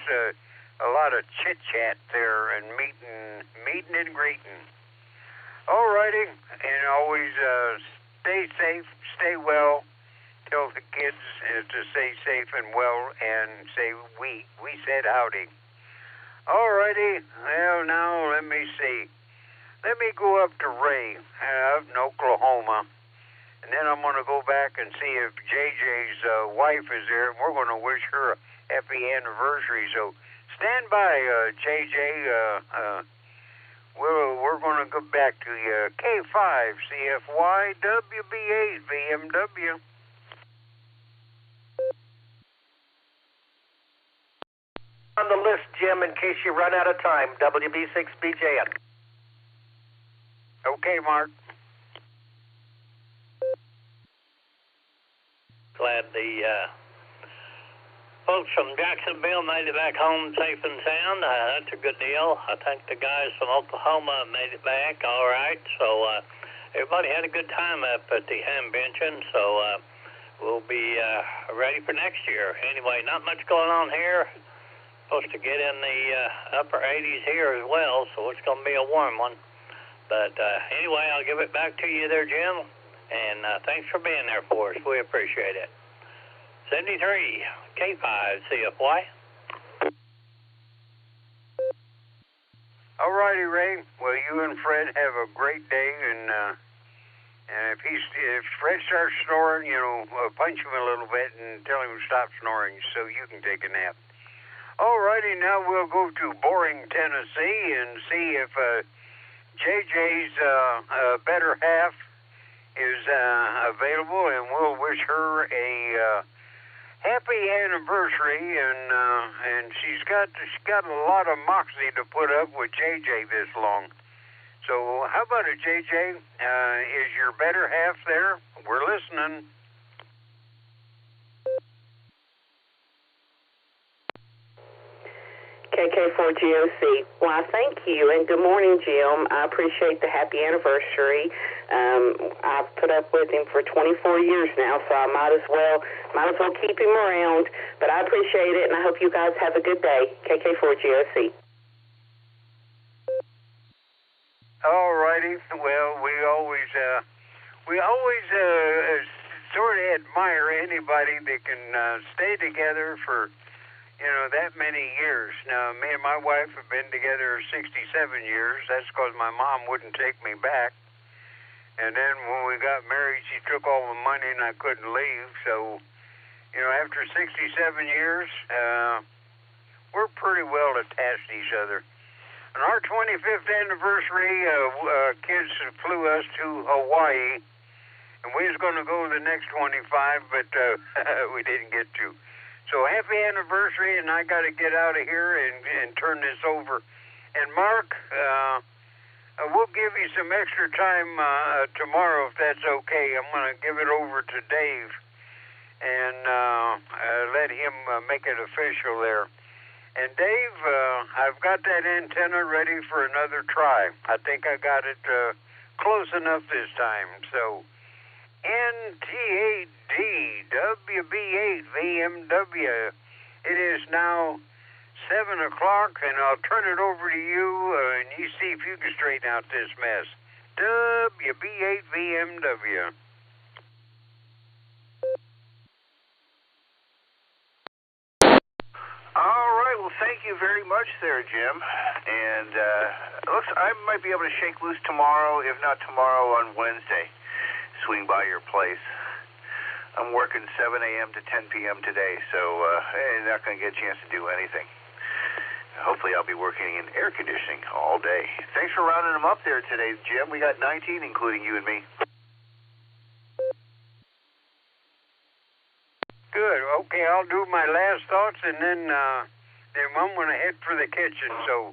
a lot of chit-chat there and meeting and greeting. All righty, and always stay safe, stay well. Tell the kids to stay safe and well, and say we said howdy. All righty, well, now let me see. Let me go up to Ray up in Oklahoma, and then I'm going to go back and see if JJ's wife is there, and we're going to wish her a happy anniversary. So stand by, JJ. We're going to go back to you. K5 CFY WB8 VMW. On the list, Jim, in case you run out of time, WB6BJN. Okay, Mark. Glad the folks from Jacksonville made it back home safe and sound. That's a good deal. I think the guys from Oklahoma made it back all right. So everybody had a good time up at the convention. So we'll be ready for next year. Anyway, not much going on here. Supposed to get in the upper 80s here as well, so it's going to be a warm one. But anyway, I'll give it back to you there, Jim. And thanks for being there for us. We appreciate it. 73 K5 CFY. All righty, Ray. Well, you and Fred have a great day, and if Fred starts snoring, punch him a little bit and tell him to stop snoring so you can take a nap. All righty, now we'll go to Boring, Tennessee, and see if JJ's better half is available, and we'll wish her a happy anniversary, and she's got a lot of moxie to put up with JJ this long. So how about it, JJ? Is your better half there? We're listening. KK4GOC. Why, thank you, and good morning, Jim. I appreciate the happy anniversary. I've put up with him for 24 years now, so I might as well keep him around. But I appreciate it, and I hope you guys have a good day. KK4GOC. All righty. Well, we always sort of admire anybody that can stay together for that many years. Now, me and my wife have been together 67 years. That's because my mom wouldn't take me back. And then when we got married, she took all the money and I couldn't leave. So, after 67 years, we're pretty well attached to each other. On our 25th anniversary, kids flew us to Hawaii. And we was going to go the next 25, but we didn't get to. So happy anniversary, and I got to get out of here and turn this over. And Mark, we'll give you some extra time tomorrow if that's okay. I'm going to give it over to Dave and let him make it official there. And Dave, I've got that antenna ready for another try. I think I got it close enough this time. So NT8D WB8 VMW. It is now 7 o'clock, and I'll turn it over to you, and you see if you can straighten out this mess. WB8 VMW. All right, well, thank you very much there, Jim. And looks, I might be able to shake loose tomorrow, if not tomorrow, on Wednesday. Swing by your place. I'm working 7 a.m. to 10 p.m. today, so not going to get a chance to do anything. Hopefully I'll be working in air conditioning all day. Thanks for rounding them up there today, Jim. We got 19, including you and me. Good. Okay, I'll do my last thoughts, and then I'm going to head for the kitchen. So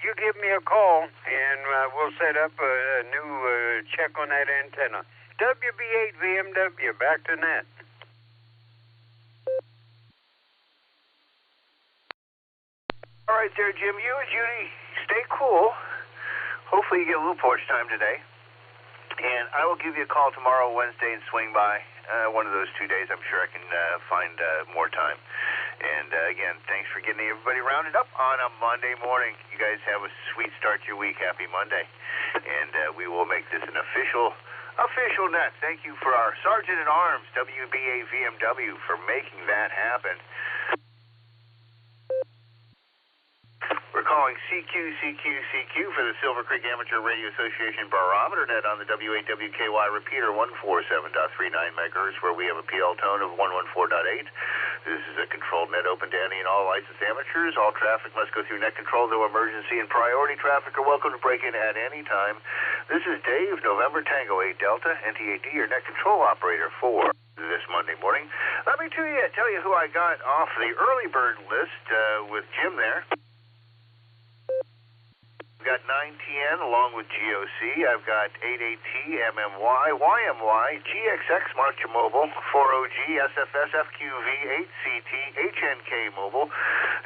you give me a call, and we'll set up a new check on that antenna. WB8 VMW, back to net. All right there, Jim. You and Judy, stay cool. Hopefully you get a little porch time today. And I will give you a call tomorrow, Wednesday, and swing by. One of those 2 days, I'm sure I can find more time. And again, thanks for getting everybody rounded up on a Monday morning. You guys have a sweet start to your week. Happy Monday. And we will make this an official net. Thank you for our Sergeant at Arms, WBA VMW, for making that happen. We're calling CQ for the Silvercreek Amateur Radio Association Barometer Net on the W8WKY repeater 147.39 megahertz, where we have a PL tone of 114.8. This is a controlled net open to any and all licensed amateurs. All traffic must go through net control, though emergency and priority traffic are welcome to break in at any time. This is Dave, November Tango 8 Delta, NTAD, your net control operator for this Monday morning. Let me tell you who I got off the early bird list with Jim there. I've got 9TN along with GOC. I've got 88T, MMY, YMY, GXX, Marcha Mobile, 40G, SFS, FQV, 8CT, HNK Mobile,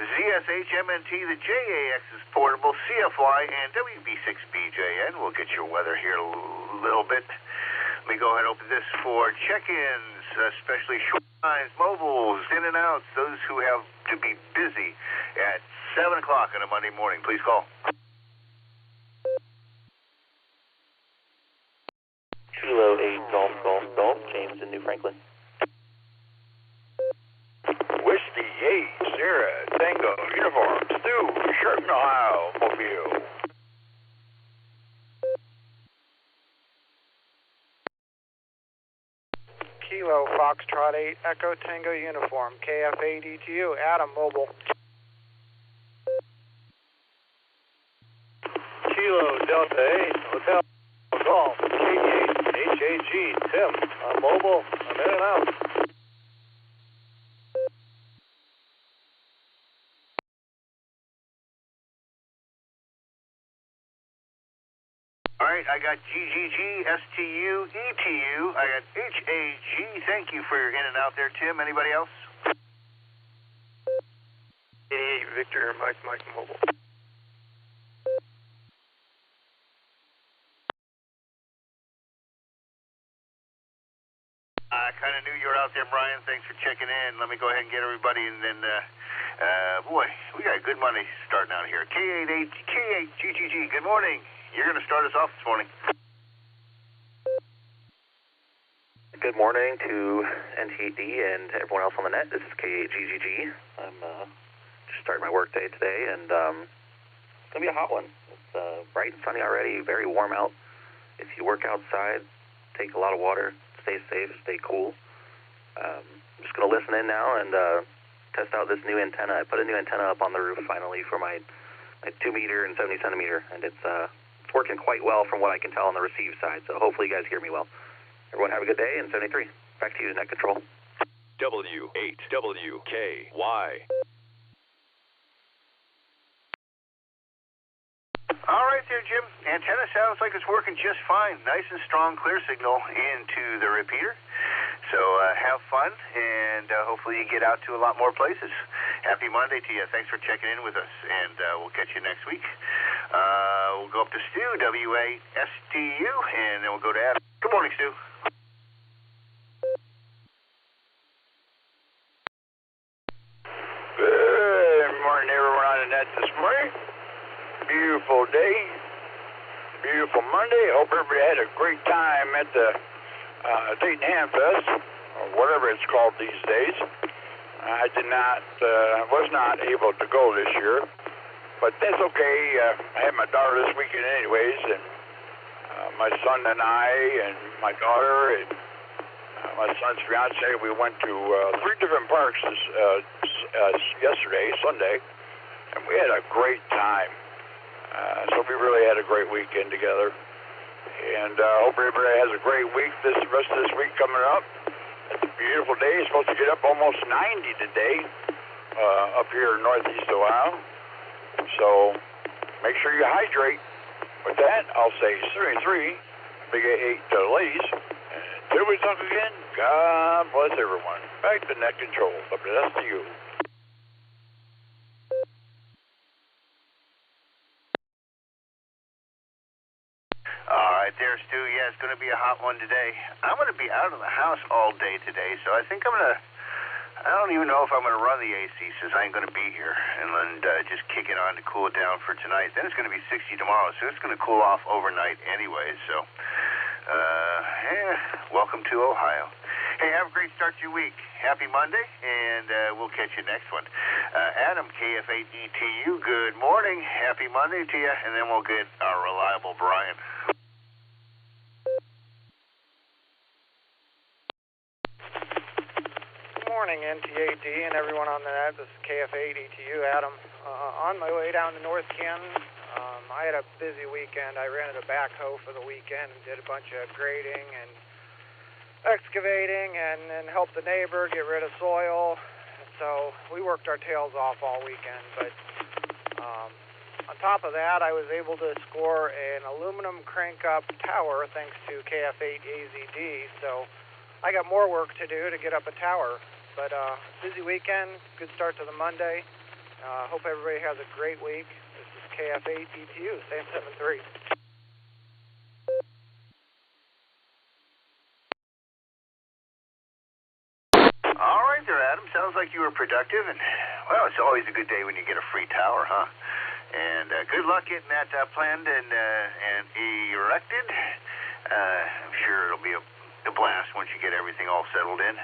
ZSH, MNT, the JAX is portable, CFY, and WB6BJN. We'll get your weather here a little bit. Let me go ahead and open this for check-ins, especially short lines, mobiles, in and outs, those who have to be busy at 7 o'clock on a Monday morning. Please call. Kilo 8 Golf, James in New Franklin. Whiskey 8 Sierra Tango Uniform Stu, Sherman, Ohio, Mobile. Kilo Foxtrot 8 Echo Tango Uniform KFA DTU Adam Mobile. Kilo Delta 8 Hotel Golf KD8 HAG Tim, I'm mobile, I'm in and out. All right, I got GGG, STU, ETU, I got HAG. Thank you for your in and out there, Tim. Anybody else? 88 Victor Mike Mobile. I kind of knew you were out there, Brian. Thanks for checking in. Let me go ahead and get everybody, and then, boy, we got a good Monday starting out here. K8GGG, good morning. You're going to start us off this morning. Good morning to NTAD and everyone else on the net. This is K8GGG. I'm just starting my work day today, and it's going to be a hot one. It's bright and sunny already, very warm out. If you work outside, take a lot of water. Stay safe, stay cool. I'm just going to listen in now and test out this new antenna. I put a new antenna up on the roof finally for my 2 meter and 70 centimeter, and it's working quite well from what I can tell on the receive side, so hopefully you guys hear me well. Everyone have a good day, and 73. Back to you, Net Control. W8WKY. All right there, Jim. Antenna sounds like it's working just fine. Nice and strong, clear signal into the repeater. So have fun, and hopefully you get out to a lot more places. Happy Monday to you. Thanks for checking in with us, and we'll catch you next week. We'll go up to Stu, WASTU, and then we'll go to Adam. Good morning, Stu. Good morning, everyone on the net this morning. Beautiful day, beautiful Monday. Hope everybody had a great time at the Dayton Ham Fest, or whatever it's called these days. I was not able to go this year, but that's okay. I had my daughter this weekend anyways, and my son and I and my daughter and my son's fiance, we went to 3 different parks yesterday, Sunday, and we had a great time. So we really had a great weekend together. And hope everybody has a great week. Rest of this week coming up. It's a beautiful day. It's supposed to get up almost 90 today up here in Northeast Ohio. So make sure you hydrate. With that, I'll say 33, Big 8 to the ladies. Until we talk again, God bless everyone. Back to Net Control. WS to you. All right there, Stu. Yeah, it's going to be a hot one today. I'm going to be out of the house all day today, so I think I'm going to I don't even know if I'm going to run the AC since I ain't going to be here, and then just kick it on to cool it down for tonight. Then it's going to be 60 tomorrow, so it's going to cool off overnight anyway. So, welcome to Ohio. Hey, have a great start to your week. Happy Monday, and we'll catch you next one. Adam, KF8ETU, good morning. Happy Monday to you, and then we'll get our reliable Brian. Good morning, NTAD, and everyone on the net. This is KF8ETU, Adam. On my way down to North Canton, I had a busy weekend. I rented a backhoe for the weekend and did a bunch of grading and excavating and helped the neighbor get rid of soil. So we worked our tails off all weekend. But on top of that, I was able to score an aluminum crank-up tower thanks to KF8AZD. So I got more work to do to get up a tower. But busy weekend, good start to the Monday. Hope everybody has a great week. This is KF8ETU, same 73. All right there, Adam. Sounds like you were productive, and, well, it's always a good day when you get a free tower, huh? And good luck getting that planned and erected. I'm sure it'll be a blast once you get everything all settled in.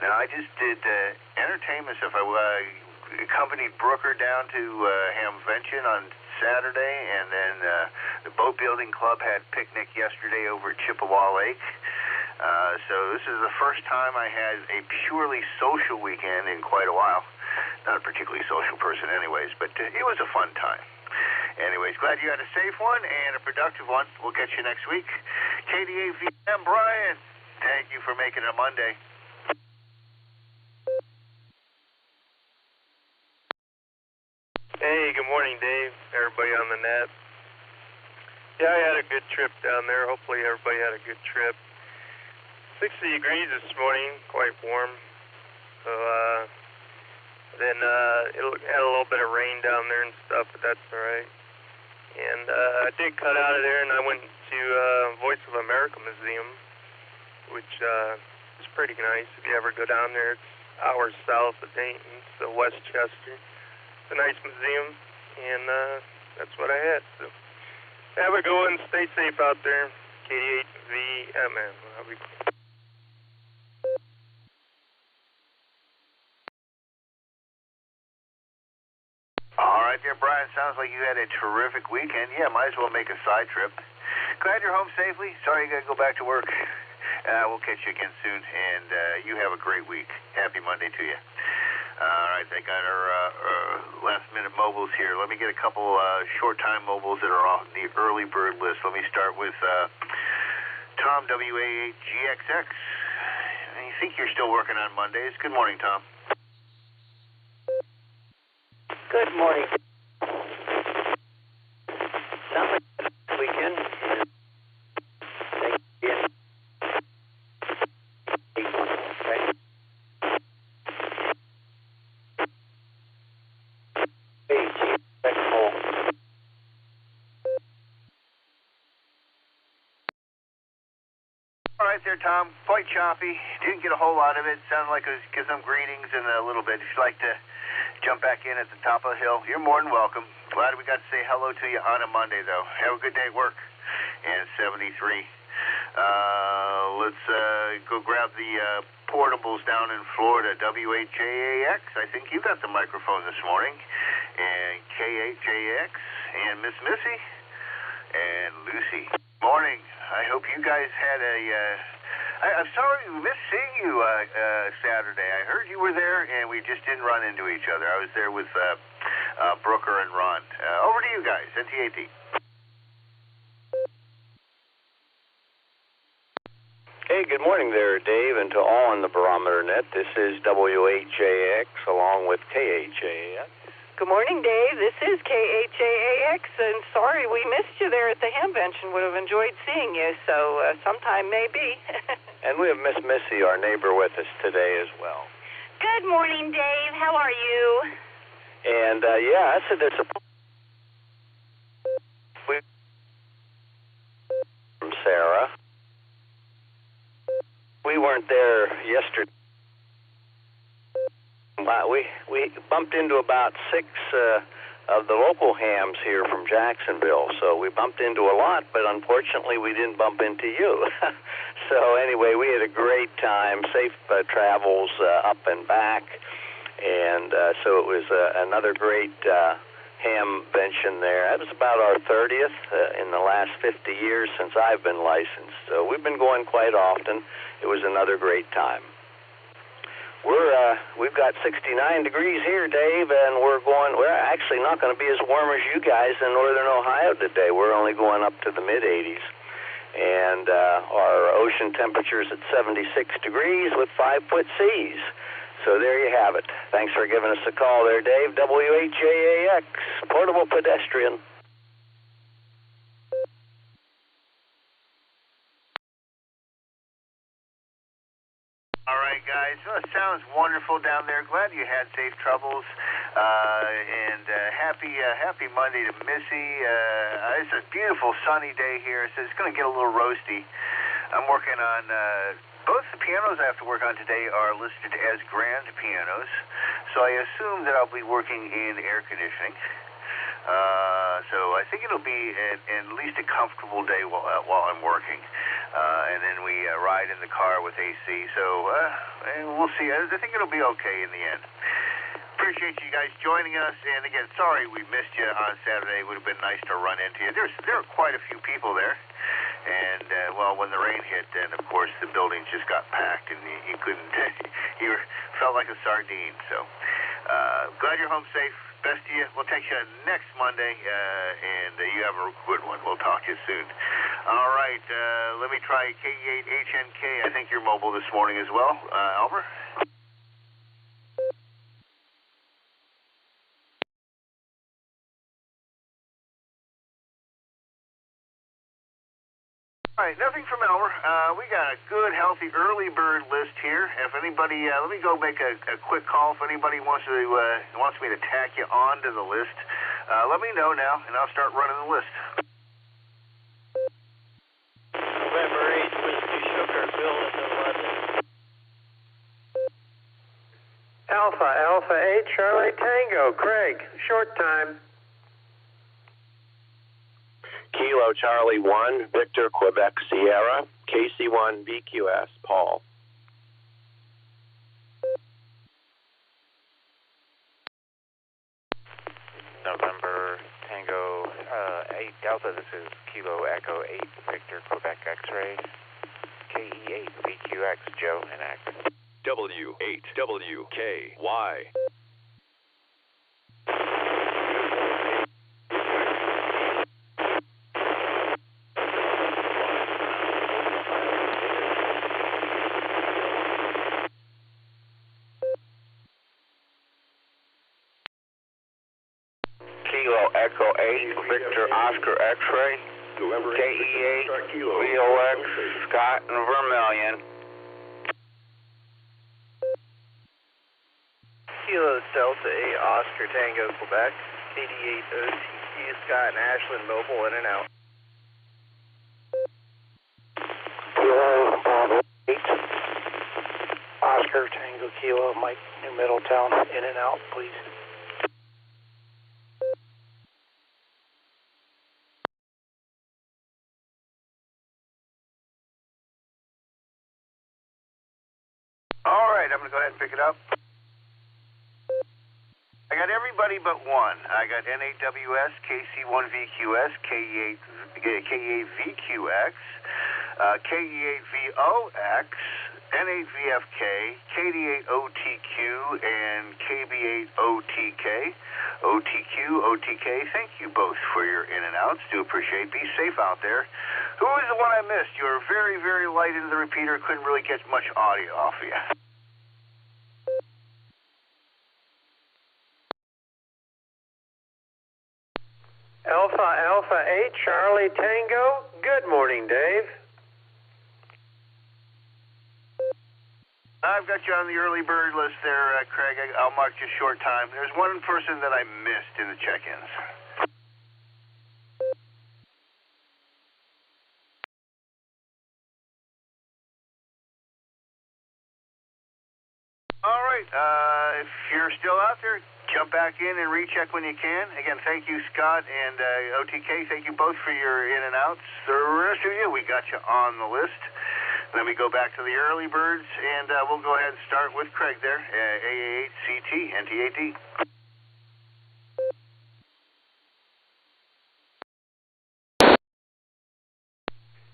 Now, I just did entertainment stuff. I accompanied Brooker down to Hamvention on Saturday, and then the boat building club had picnic yesterday over at Chippewa Lake. So this is the first time I had a purely social weekend in quite a while. Not a particularly social person anyways, but it was a fun time. Anyways, glad you had a safe one and a productive one. We'll catch you next week. KDAVM, Brian, thank you for making it a Monday. Hey, good morning, Dave. Everybody on the net. Yeah, I had a good trip down there. Hopefully everybody had a good trip. 60 degrees this morning, quite warm. So, then it had a little bit of rain down there and stuff, but that's all right. And I did cut out of there, and I went to Voice of America Museum, which is pretty nice. If you ever go down there, it's hours south of Dayton, so Westchester. It's a nice museum, and that's what I had. So have a good one. Stay safe out there. KD8VMN. I'll be cool. All right there, Brian. Sounds like you had a terrific weekend. Yeah, might as well make a side trip. Glad you're home safely. Sorry you got to go back to work. We'll catch you again soon, and you have a great week. Happy Monday to you. All right, they got our last-minute mobiles here. Let me get a couple short-time mobiles that are on the early bird list. Let me start with Tom, WA8GXX. I think you're still working on Mondays. Good morning, Tom. Good morning. Sounds like a weekend. All right there, Tom. Quite choppy. Didn't get a whole lot of it. Sounded like it was give them greetings and a little bit. If you'd like to jump back in at the top of the hill, you're more than welcome. Glad we got to say hello to you on a Monday, though. Have a good day at work. And 73. Let's go grab the portables down in Florida. W8JAX. I think you got the microphone this morning. And K8JX. And Miss Missy. And Lucy. Morning. I hope you guys had a... I'm sorry we missed seeing you Saturday. I heard you were there, and we just didn't run into each other. I was there with Brooker and Ron. Over to you guys, NTAT. Hey, good morning there, Dave, and to all on the Barometer Net. This is W8JX along with KHAX. Good morning, Dave. This is KHAX, and sorry we missed you there at the Hamvention. Would have enjoyed seeing you, so sometime maybe. And we have Miss Missy, our neighbor, with us today as well. Good morning, Dave. How are you? And, yeah, that's a disappointment from Sarah. We weren't there yesterday. We bumped into about 6 of the local hams here from Jacksonville, so we bumped into a lot, but unfortunately we didn't bump into you. So anyway, we had a great time, safe travels up and back, and so it was another great hamvention there. That was about our 30th in the last 50 years since I've been licensed, so we've been going quite often. It was another great time. We've got 69 degrees here, Dave, and we're actually not going to be as warm as you guys in northern Ohio today. We're only going up to the mid-80s, and our ocean temperature's at 76 degrees with 5-foot seas. So there you have it. Thanks for giving us a call there, Dave. WHAAX, Portable Pedestrian. All right, guys. Well, it sounds wonderful down there. Glad you had safe travels. And happy Monday to Missy. It's a beautiful sunny day here, so it's going to get a little roasty. I'm working on both the pianos I have to work on today are listed as grand pianos, so I assume that I'll be working in air conditioning. So I think it'll be at least a comfortable day while I'm working. And then we ride in the car with AC. So and we'll see. I think it'll be okay in the end. Appreciate you guys joining us. And again, sorry we missed you on Saturday. It would have been nice to run into you. There were quite a few people there. And, well, when the rain hit, then, of course, the building just got packed, and you couldn't, you felt like a sardine. So, glad you're home safe. Best to you. We'll take you next Monday, and you have a good one. We'll talk to you soon. All right, let me try KE8HNK. I think you're mobile this morning as well. Albert? All right, nothing from Elmer. We got a good, healthy early bird list here. If anybody, let me go make a quick call. If anybody wants me to tack you onto the list, let me know now, and I'll start running the list. November 8th, Whiskey Sugar, Bill in London. Alpha 8, Charlie Tango, Craig, short time. Kilo Charlie 1, Victor Quebec Sierra, KC1 VQS, Paul. November Tango 8 Delta, this is Kilo Echo 8, Victor Quebec X-Ray, KE8 VQX, Joe and X. W8WKY. Echo 8, Victor Oscar X-Ray, KE8, VOX, Scott and Vermilion. Kilo Delta 8, Oscar Tango, Quebec, 88 OTQ, Scott and Ashland, mobile in and out. Kilo Bravo 8, Oscar Tango Kilo, Mike, New Middletown, in and out, please. All right, I'm going to go ahead and pick it up. I got everybody but one. I got N8WS, KC1VQS, KE8VQX, KE8VOX, N8VFK, KD8OTQ, and KB8OTK. OTK, thank you both for your in and outs. Do appreciate. Be safe out there. Who was the one I missed? You were very, very light into the repeater. Couldn't really catch much audio off of you. Alpha 8, Charlie Tango. Good morning, Dave. I've got you on the early bird list there, Craig. I'll mark you short time. There's one person that I missed in the check-ins. All right. If you're still out there, jump back in and recheck when you can. Again, thank you, Scott and OTK. Thank you both for your in and outs. The rest of you, we got you on the list. Let me go back to the early birds, and we'll go ahead and start with Craig there, AA8CT, NT8D.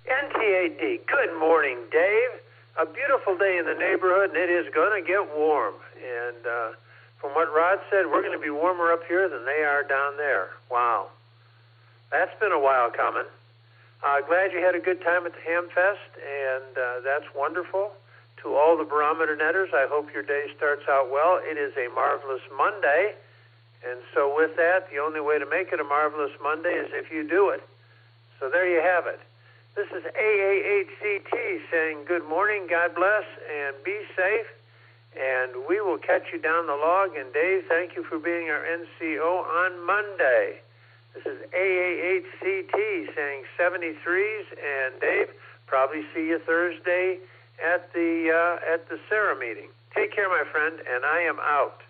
NT8D, good morning, Dave. A beautiful day in the neighborhood, and it is going to get warm. And from what Rod said, we're going to be warmer up here than they are down there. Wow. That's been a while coming. Glad you had a good time at the Ham Fest, and that's wonderful. To all the Barometer Netters, I hope your day starts out well. It is a marvelous Monday, and so with that, the only way to make it a marvelous Monday is if you do it. So there you have it. This is AA8CT saying good morning, God bless, and be safe, and we will catch you down the log. And Dave, thank you for being our NCO on Monday. This is AA8CT saying 73s, and Dave, probably see you Thursday at the Sarah meeting. Take care, my friend, and I am out.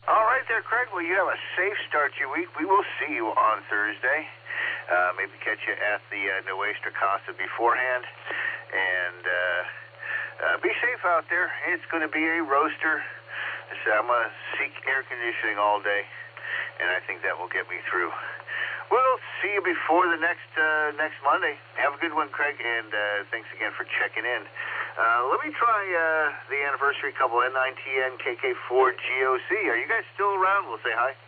All right there, Craig. Well, you have a safe start to your week. We will see you on Thursday. Maybe catch you at the Nuestra Casa beforehand. And be safe out there. It's going to be a roaster. So I'm going to seek air conditioning all day, and I think that will get me through. We'll see you before the next Monday. Have a good one, Craig, and thanks again for checking in. Let me try the anniversary couple, N9TN KK4GOC. Are you guys still around? We'll say hi.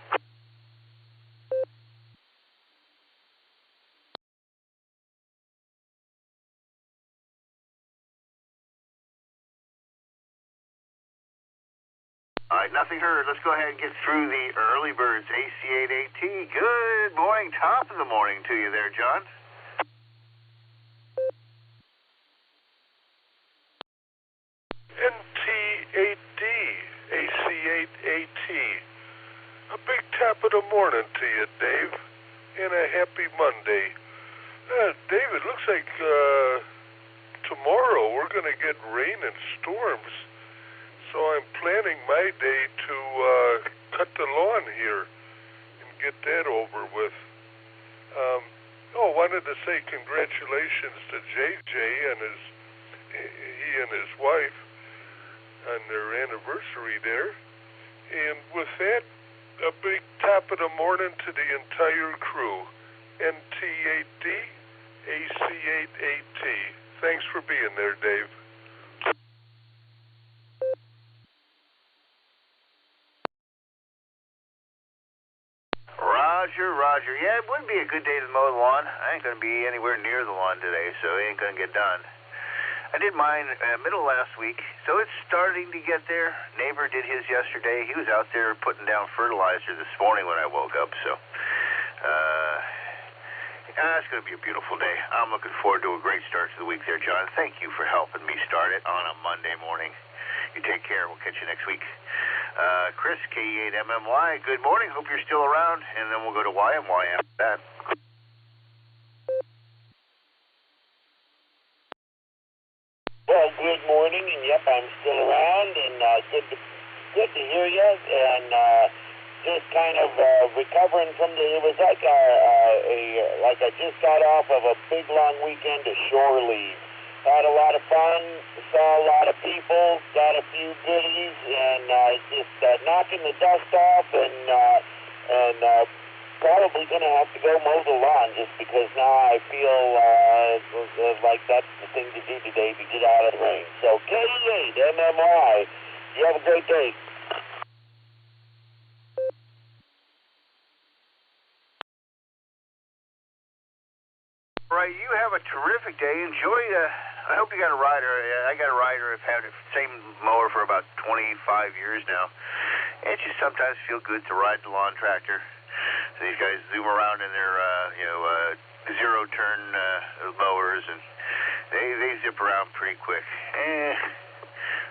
All right, nothing heard. Let's go ahead and get through the early birds. AC8AT. Good morning. Top of the morning to you there, John. NT8D, AC8AT. A big top of the morning to you, Dave, and a happy Monday. Dave, it looks like tomorrow we're going to get rain and storms. So I'm planning my day to cut the lawn here and get that over with. Wanted to say congratulations to JJ and he and his wife on their anniversary there. And with that, a big top of the morning to the entire crew. NT8D, AC8AT. Thanks for being there, Dave. Roger. Yeah, it would be a good day to mow the lawn. I ain't going to be anywhere near the lawn today, so it ain't going to get done. I did mine middle of last week, so it's starting to get there. Neighbor did his yesterday. He was out there putting down fertilizer this morning when I woke up, so it's going to be a beautiful day. I'm looking forward to a great start to the week there, John. Thank you for helping me start it on a Monday morning. You take care. We'll catch you next week. Chris, KE8MMY, good morning. Hope you're still around, and then we'll go to YMY after that. Well, good morning, and yep, I'm still around, and good to hear you, and just kind of recovering from it was like like I just got off of a big long weekend of shore leave. Had a lot of fun, saw a lot of people, got a few goodies, and just knocking the dust off, and probably going to have to go mow the lawn just because now I feel like that's the thing to do today to get out of the rain. So KE8, MMY, you have a great day. Right, you have a terrific day. Enjoy. I hope you got a rider. I got a rider. I've had the same mower for about 25 years now. It just sometimes feels good to ride the lawn tractor. So these guys zoom around in their zero-turn mowers, and they zip around pretty quick.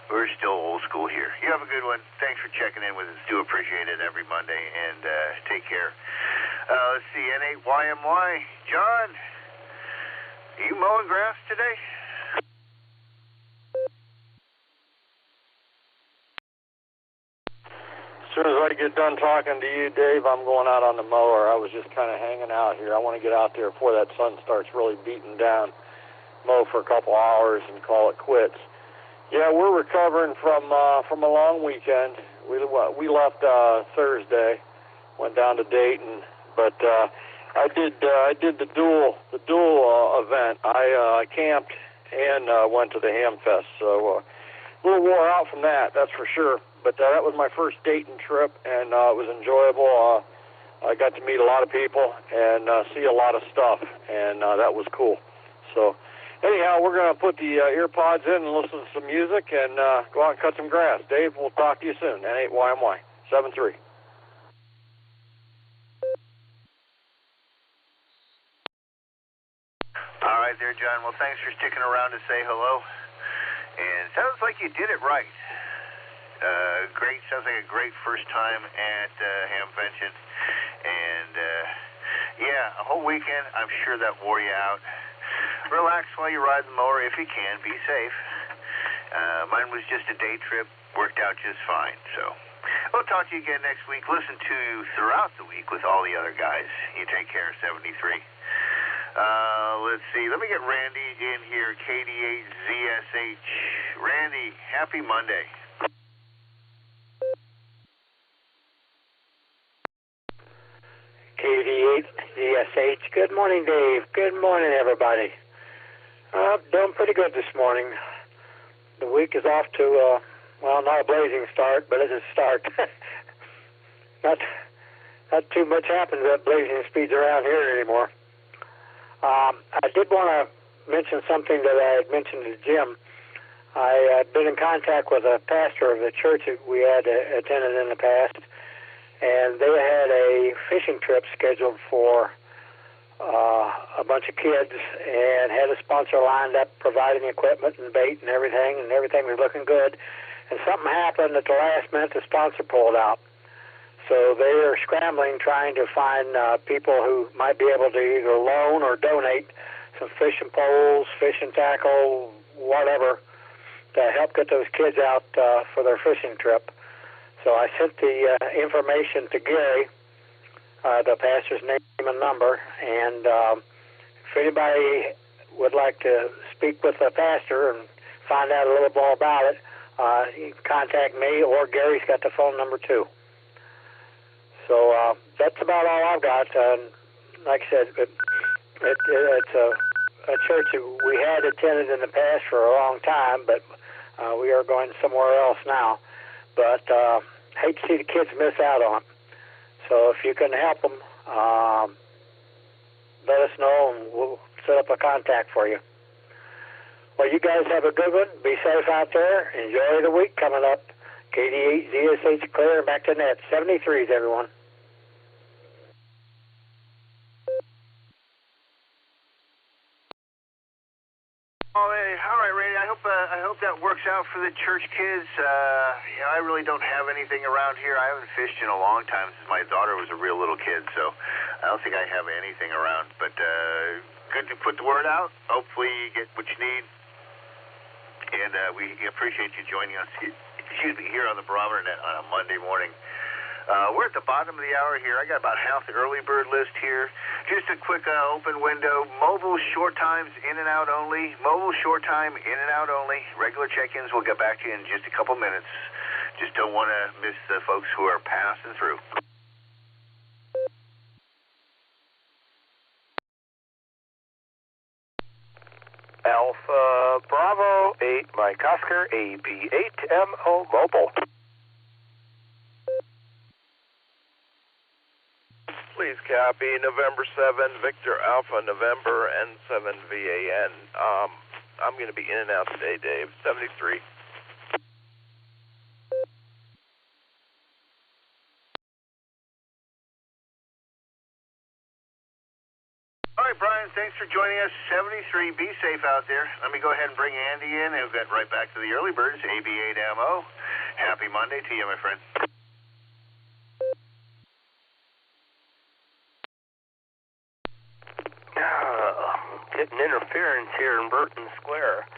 We're still old school here. You have a good one. Thanks for checking in with us. Do appreciate it every Monday, and take care. Let's see, N8YMY. John, are you mowing grass today? As soon as I get done talking to you, Dave, I'm going out on the mower. I was just kind of hanging out here. I want to get out there before that sun starts really beating down, mow for a couple hours and call it quits. Yeah, we're recovering from a long weekend. We left Thursday, went down to Dayton, but I did the dual event. I camped and went to the Ham Fest, so a little wore out from that, that's for sure. But that was my first Dayton trip, and it was enjoyable. I got to meet a lot of people and see a lot of stuff, and that was cool. So anyhow, we're going to put the ear pods in and listen to some music and go out and cut some grass. Dave, we'll talk to you soon. N8YMY 73. All right there, John. Well, thanks for sticking around to say hello. And it sounds like you did it right. Great. Sounds like a great first time at Hamvention. And, yeah, a whole weekend, I'm sure that wore you out. Relax while you ride the mower if you can. Be safe. Mine was just a day trip. Worked out just fine. So we'll talk to you again next week. Listen to you throughout the week with all the other guys. You take care, 73. Let's see. Let me get Randy in here, KD8ZSH. Randy, happy Monday. KD8ZSH. Good morning, Dave. Good morning, everybody. Doing pretty good this morning. The week is off to, well, not a blazing start, but it's a start. Not too much happens at blazing speeds around here anymore. I did want to mention something that I had mentioned to Jim. I had been in contact with a pastor of the church that we had attended in the past, and they had a fishing trip scheduled for a bunch of kids and had a sponsor lined up providing equipment and bait and everything was looking good. And something happened at the last minute. The sponsor pulled out. So they are scrambling, trying to find people who might be able to either loan or donate some fishing poles, fishing tackle, whatever, to help get those kids out for their fishing trip. So I sent the information to Gary, the pastor's name and number, and if anybody would like to speak with the pastor and find out a little more about it, you can contact me, or Gary's got the phone number too. So that's about all I've got. Like I said, it's a church that we had attended in the past for a long time, but we are going somewhere else now. But hate to see the kids miss out on it. So if you can help them, let us know, and we'll set up a contact for you. Well, you guys have a good one. Be safe out there. Enjoy the week coming up. KD8ZSH clear and back to net. 73s, everyone. All right, Randy. I hope that works out for the church kids. I really don't have anything around here. I haven't fished in a long time since my daughter was a real little kid, so I don't think I have anything around. But good to put the word out. Hopefully you get what you need. And we appreciate you joining us here on the Barometer Net on a Monday morning. We're at the bottom of the hour here. I got about half the early bird list here. Just a quick open window. Mobile short times in and out only. Mobile short time in and out only. Regular check-ins. We'll get back to you in just a couple minutes. Just don't want to miss the folks who are passing through. Alpha Bravo 8 Mike Oscar AB8MO Mobile. Please copy November 7, Victor Alpha November N7 VAN. I'm going to be in and out today, Dave. 73. All right, Brian, thanks for joining us. 73, be safe out there. Let me go ahead and bring Andy in, and we'll get right back to the early birds, AB8MO. Happy Monday to you, my friend. getting interference here in Burton Square.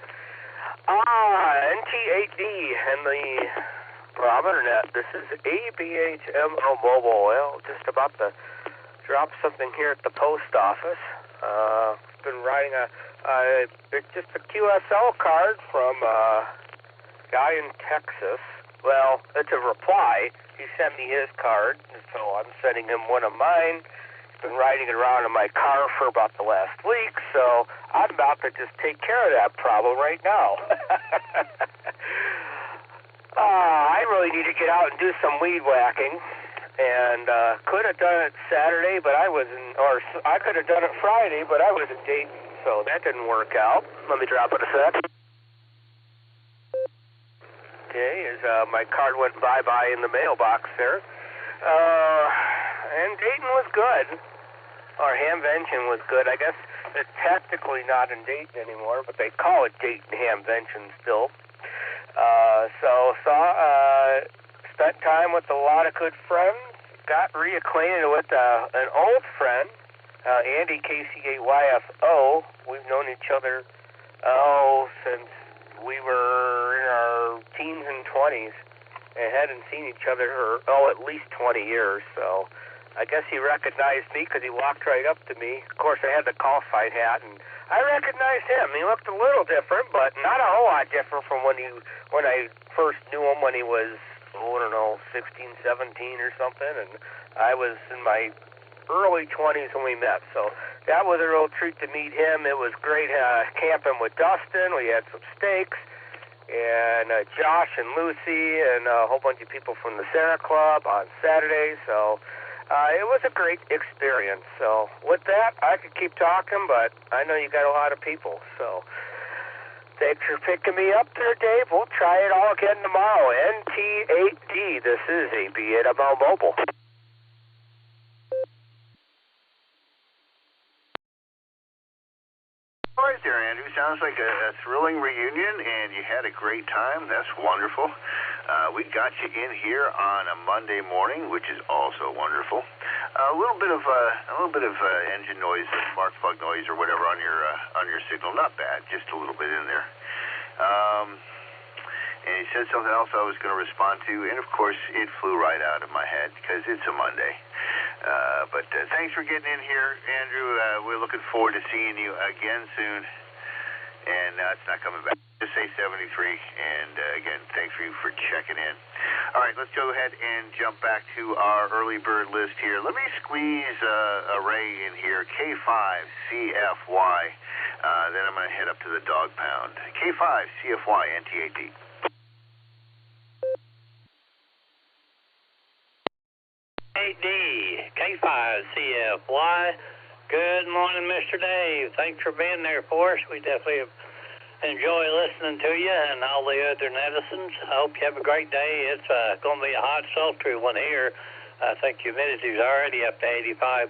NT8D and the Barometer Net. This is ABHMO Mobile. Well, just about to drop something here at the post office. Been writing just a QSL card from a guy in Texas. Well, it's a reply. He sent me his card, so I'm sending him one of mine. Been riding it around in my car for about the last week, so I'm about to just take care of that problem right now. I really need to get out and do some weed whacking, and could have done it Saturday, but I could have done it Friday, but I was in Dayton, so that didn't work out. Let me drop it a sec. Okay, my card went bye-bye in the mailbox there. And Dayton was good. Our Hamvention was good. I guess it's technically not in Dayton anymore, but they call it Dayton Hamvention still. Spent time with a lot of good friends. Got reacquainted with an old friend, Andy KC8YFO. We've known each other, since we were in our teens and 20s. And hadn't seen each other for, at least 20 years, so I guess he recognized me because he walked right up to me. Of course, I had the call sign hat, and I recognized him. He looked a little different, but not a whole lot different from when I first knew him when he was, 16, 17 or something, and I was in my early 20s when we met, so that was a real treat to meet him. It was great camping with Dustin. We had some steaks. And Josh and Lucy and a whole bunch of people from the Santa Club on Saturday. So it was a great experience. So with that, I could keep talking, but I know you got a lot of people. So thanks for picking me up there, Dave. We'll try it all again tomorrow. NT8D, this is ABHMO Mobile. All right there, Andrew. Sounds like a thrilling reunion, and you had a great time. That's wonderful. We got you in here on a Monday morning, which is also wonderful. A little bit of engine noise, spark plug noise, or whatever on your signal. Not bad, just a little bit in there. And he said something else I was going to respond to, and of course, it flew right out of my head because it's a Monday. But thanks for getting in here, Andrew. We're looking forward to seeing you again soon. And it's not coming back. Just say 73. And again, thanks for checking in. All right, let's go ahead and jump back to our early bird list here. Let me squeeze a Ray in here, K5CFY. Then I'm going to head up to the dog pound. K5CFY, NT8D. K5CFY. Good morning, Mr. Dave. Thanks for being there for us. We definitely enjoy listening to you and all the other netizens. I hope you have a great day. It's going to be a hot, sultry one here. I think humidity's already up to 85%.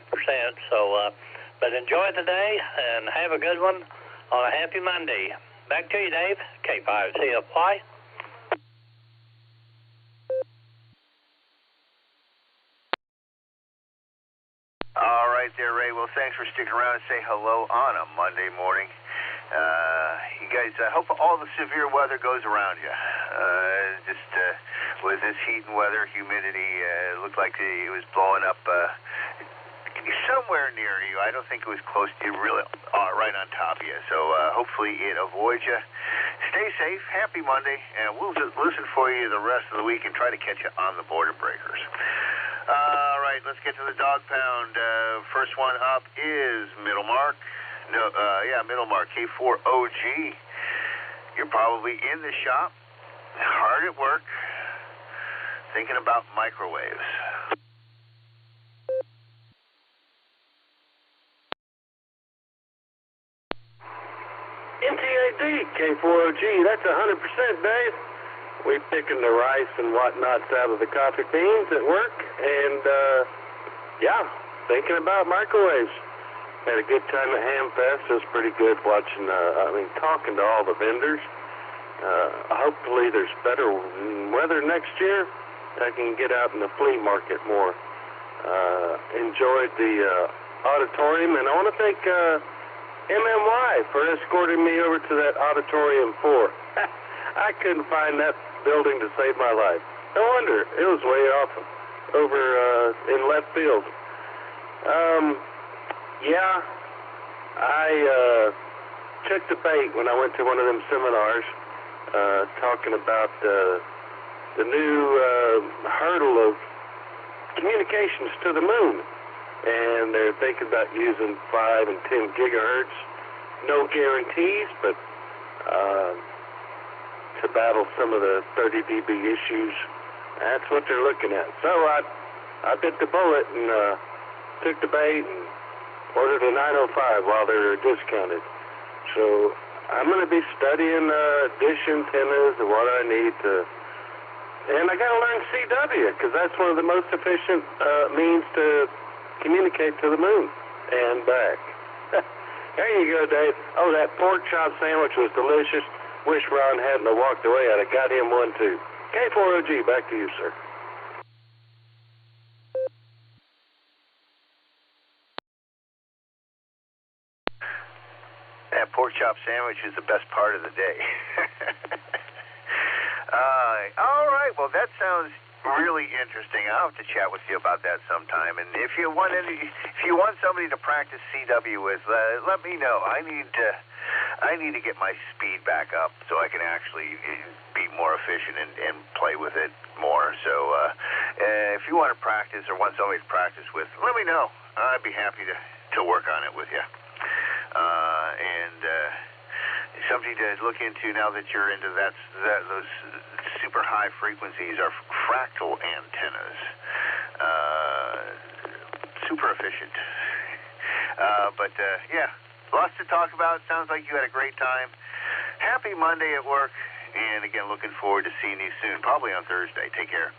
So, but enjoy the day and have a good one on a happy Monday. Back to you, Dave. K5CFY. All right there, Ray. Well, thanks for sticking around and say hello on a Monday morning. You guys, I hope all the severe weather goes around you. With this heat and weather, humidity, it looked like it was blowing up somewhere near you. I don't think it was close to you, really right on top of you. So hopefully it avoids you. Stay safe. Happy Monday. And we'll just listen for you the rest of the week and try to catch you on the border breakers. All right, let's get to the dog pound. First one up is Middlemark. Middlemark, K4OG. You're probably in the shop, hard at work, thinking about microwaves. NT8D, K4OG, that's 100%, Dave. We picking the rice and whatnots out of the coffee beans at work, and thinking about microwaves. Had a good time at Hamfest. It was pretty good watching, talking to all the vendors. Hopefully there's better weather next year. I can get out in the flea market more. Enjoyed the auditorium, and I want to thank MMY for escorting me over to that Auditorium 4. I couldn't find that building to save my life. No wonder. It was way off over in left field. Yeah, I took the bait when I went to one of them seminars talking about the new hurdle of communications to the moon. And they're thinking about using 5 and 10 gigahertz. No guarantees, but to battle some of the 30 dB issues, that's what they're looking at. So I bit the bullet and took the bait and ordered a 905 while they were discounted. So I'm going to be studying dish antennas and what I need to. And I got to learn CW because that's one of the most efficient means to communicate to the moon and back. There you go, Dave. Oh, that pork chop sandwich was delicious. Wish Ron hadn't have walked away. I'd have got him one, too. K4OG, back to you, sir. That pork chop sandwich is the best part of the day. All right, well, that sounds really interesting. I'll have to chat with you about that sometime. And if you want somebody to practice CW with, let me know. I need to get my speed back up so I can actually be more efficient and play with it more. So if you want to practice or want somebody to practice with, let me know. I'd be happy to work on it with you. And something to look into now that you're into those super high frequencies are fractal antennas. Super efficient. But yeah, lots to talk about. Sounds like you had a great time. Happy Monday at work. And again, looking forward to seeing you soon, probably on Thursday. Take care.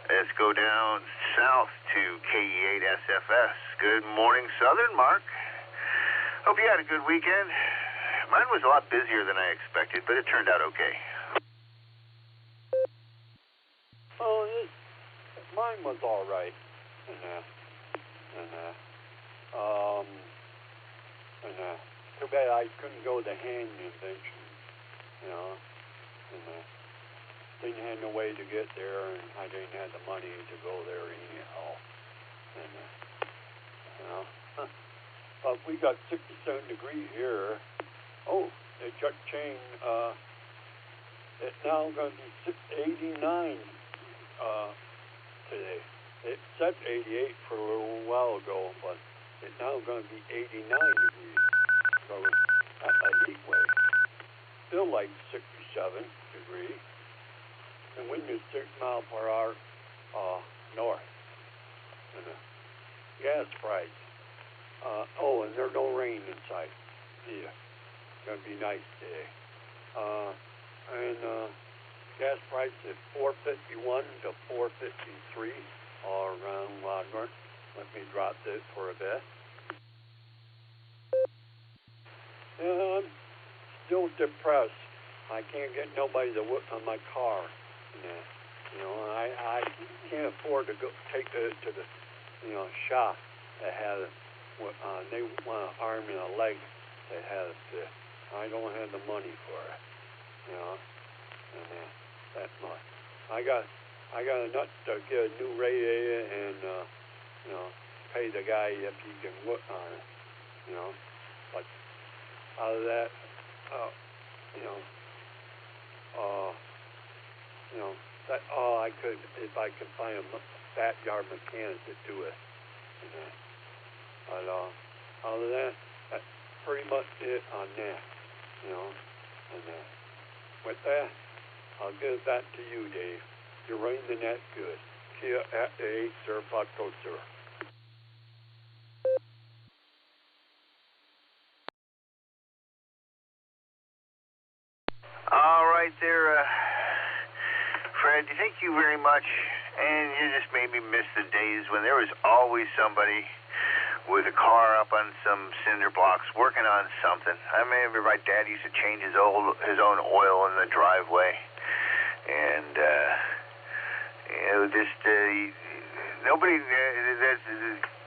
Let's go down south to KE8SFS. Good morning, Southern Mark. Hope you had a good weekend. Mine was a lot busier than I expected, but it turned out okay. Oh, mine was all right. Too bad I couldn't go to the hand convention, didn't have no way to get there, and I didn't have the money to go there anyhow, but we got 67 degrees here. Oh, they just changed. It's now going to be 89 today. It said 88 for a little while ago, but it's now going to be 89 degrees. So that's a heat wave. Still like 67 degrees. And wind is 6 miles per hour north. And gas price. Oh, and there's no rain inside. Yeah. Gonna be nice today. Gas price is $4.51 to $4.53 all around Wagner. Let me drop this for a bit. And I'm still depressed. I can't get nobody to work on my car. I can't afford to go take it to the shop that has they want an arm and a leg that has this. I don't have the money for it, and that much. I got enough to get a new radiator and pay the guy if he can work on it, But out of that, that's all I could if I could find a backyard mechanic to do it. But other than that, that's pretty much it on that, And with that, I'll give it back to you, Dave. You're running the net good. Kia at the 8, sir, Foxtrot, sir. All right there, Fred, thank you very much. And you just made me miss the days when there was always somebody with a car up on some cinder blocks working on something. I remember my dad used to change his own oil in the driveway. And, nobody,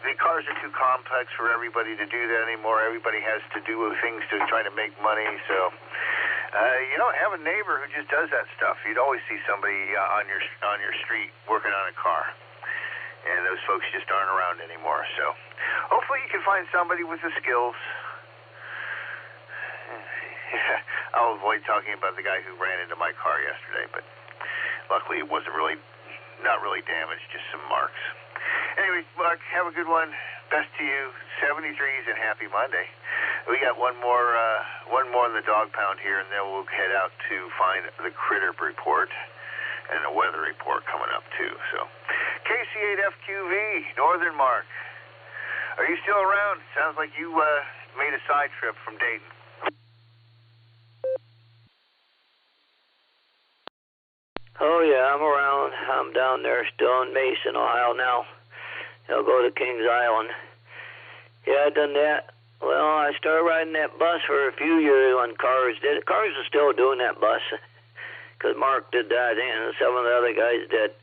the cars are too complex for everybody to do that anymore. Everybody has to do things to try to make money. So you don't have a neighbor who just does that stuff. You'd always see somebody on your street working on a car, and those folks just aren't around anymore. So hopefully you can find somebody with the skills. I'll avoid talking about the guy who ran into my car yesterday, but luckily it wasn't not really damaged, just some marks. Anyway, Mark, have a good one. Best to you. 73s and happy Monday. We got one more in the dog pound here, and then we'll head out to find the critter report and a weather report coming up too. So, KC8FQV, Northern Mark. Are you still around? Sounds like you made a side trip from Dayton. Oh, yeah, I'm around. I'm down there still in Mason, Ohio now. I'll go to Kings Island. Yeah, I've done that. Well, I started riding that bus for a few years when Cars did it. Cars are still doing that bus because Mark did that and some of the other guys did.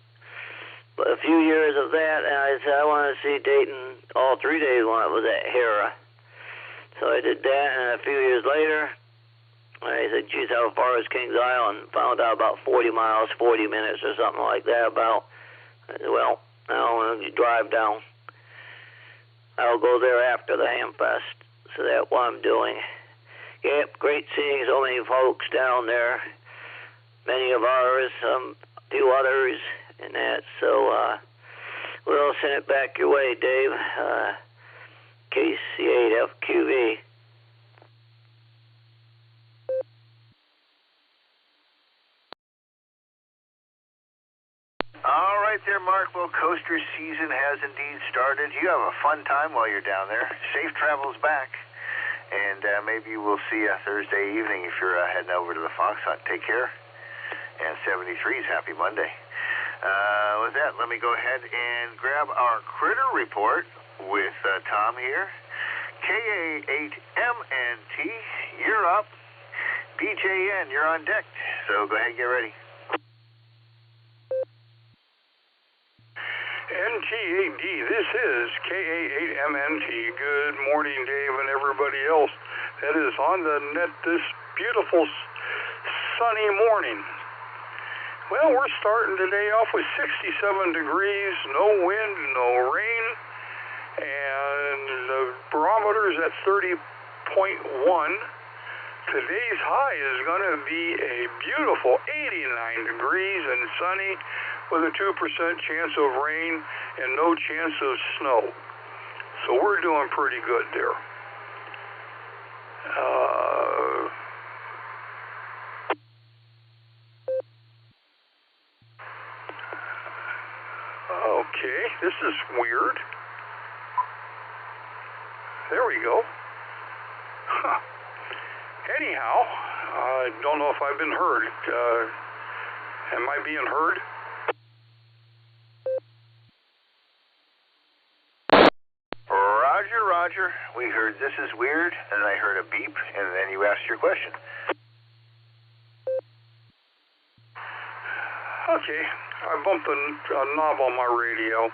But a few years of that, and I said I want to see Dayton all 3 days when it was at Hera. So I did that, and a few years later, I said, geez, how far is Kings Island? Found out about 40 miles, 40 minutes or something like that about. I said, well, now when you drive down, I'll go there after the Hamfest. So that's what I'm doing. Yep, great seeing so many folks down there. Many of ours, a few others, and that. So we'll send it back your way, Dave. KC8FQV. All right there, Mark. Well, coaster season has indeed started. You have a fun time while you're down there. Safe travels back. And maybe we'll see you Thursday evening if you're heading over to the Fox Hunt. Take care. And 73's happy Monday. With that, let me go ahead and grab our critter report with Tom here. KA8MNT, you're up. BJN, you're on deck. So go ahead and get ready. NTAD, this is KA8MNT. Good morning, Dave, and everybody else that is on the net this beautiful sunny morning. Well, we're starting today off with 67 degrees, no wind, no rain, and the barometer is at 30.1. Today's high is going to be a beautiful 89 degrees and sunny, with a 2% chance of rain and no chance of snow. So we're doing pretty good there. Okay, this is weird. There we go. Huh. Anyhow, I don't know if I've been heard. Am I being heard? Roger, we heard this is weird, and I heard a beep, and then you asked your question. Okay, I bumped a knob on my radio.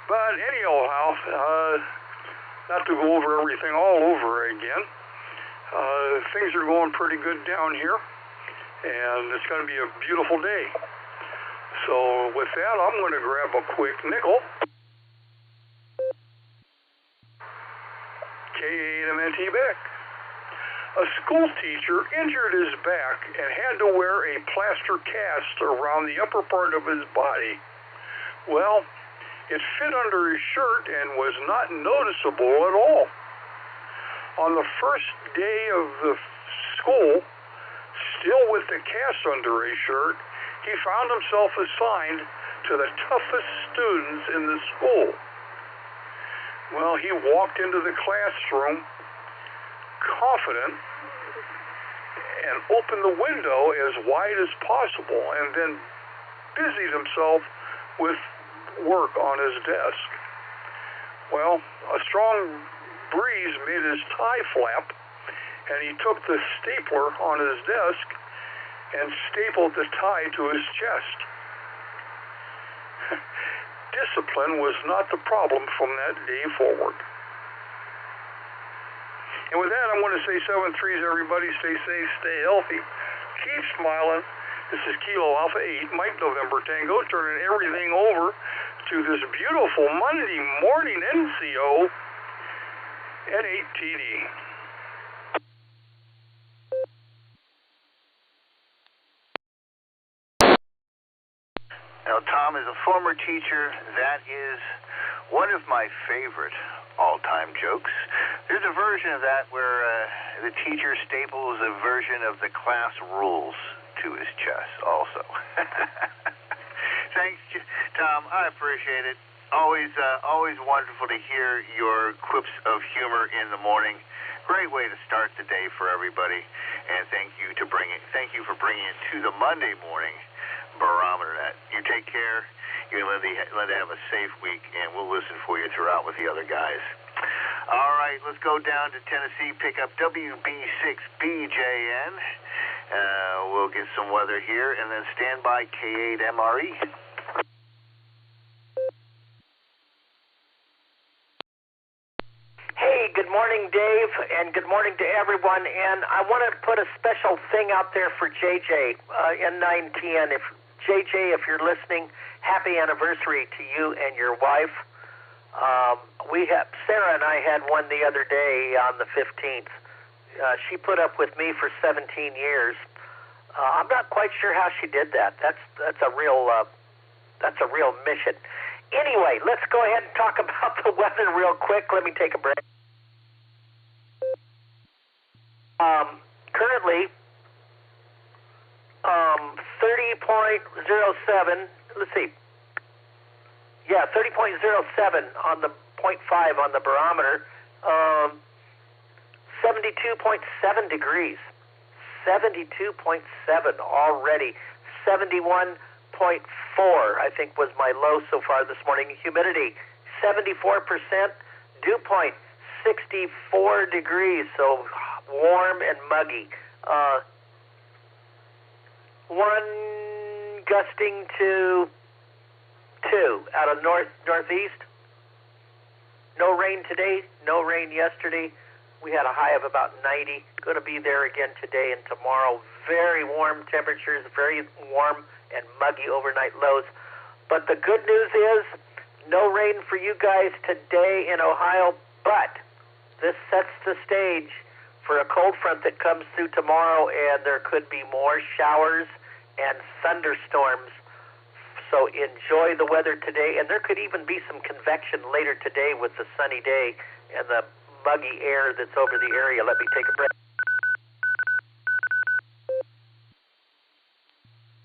But anyhow, not to go over everything all over again, things are going pretty good down here, and it's going to be a beautiful day. So with that, I'm going to grab a quick nickel. KA8MNT back. A school teacher injured his back and had to wear a plaster cast around the upper part of his body. Well, it fit under his shirt and was not noticeable at all. On the first day of the school, still with the cast under his shirt, he found himself assigned to the toughest students in the school. Well, he walked into the classroom confident and opened the window as wide as possible and then busied himself with work on his desk. Well, a strong breeze made his tie flap, and he took the stapler on his desk and stapled the tie to his chest. discipline was not the problem from that day forward. And with that, I want to say 7-3s, everybody. Stay safe, stay healthy, keep smiling. This is Kilo Alpha 8, Mike November Tango, turning everything over to this beautiful Monday morning NCO N8TD. Now, Tom, as a former teacher, that is one of my favorite all-time jokes. There's a version of that where the teacher staples a version of the class rules to his chest also. Thanks, Tom. I appreciate it. Always wonderful to hear your quips of humor in the morning. Great way to start the day for everybody. And thank you for bringing it to the Monday morning Barometer Net. You take care. You and Linda have a safe week, and we'll listen for you throughout with the other guys. All right, let's go down to Tennessee, pick up WB6BJN. We'll get some weather here, and then stand by K8MRE. Hey, good morning, Dave, and good morning to everyone. And I want to put a special thing out there for JJ, N9TN. JJ, if you're listening, happy anniversary to you and your wife. Sarah and I had one the other day on the 15th. She put up with me for 17 years. I'm not quite sure how she did that. That's a real mission. Anyway, let's go ahead and talk about the weather real quick. Let me take a break. Currently, 30.07. Let's see. Yeah, 30.07 on the 0.5 on the barometer. 72.7 degrees. 72.7 already. 71.4, I think, was my low so far this morning. Humidity, 74%. Dew point, 64 degrees, so warm and muggy. One gusting to 2 out of northeast. No rain today, no rain yesterday. We had a high of about 90. Going to be there again today and tomorrow. Very warm temperatures, very warm and muggy overnight lows. But the good news is no rain for you guys today in Ohio, but this sets the stage for a cold front that comes through tomorrow, and there could be more showers and thunderstorms. So enjoy the weather today, and there could even be some convection later today with the sunny day and the muggy air that's over the area. Let me take a break.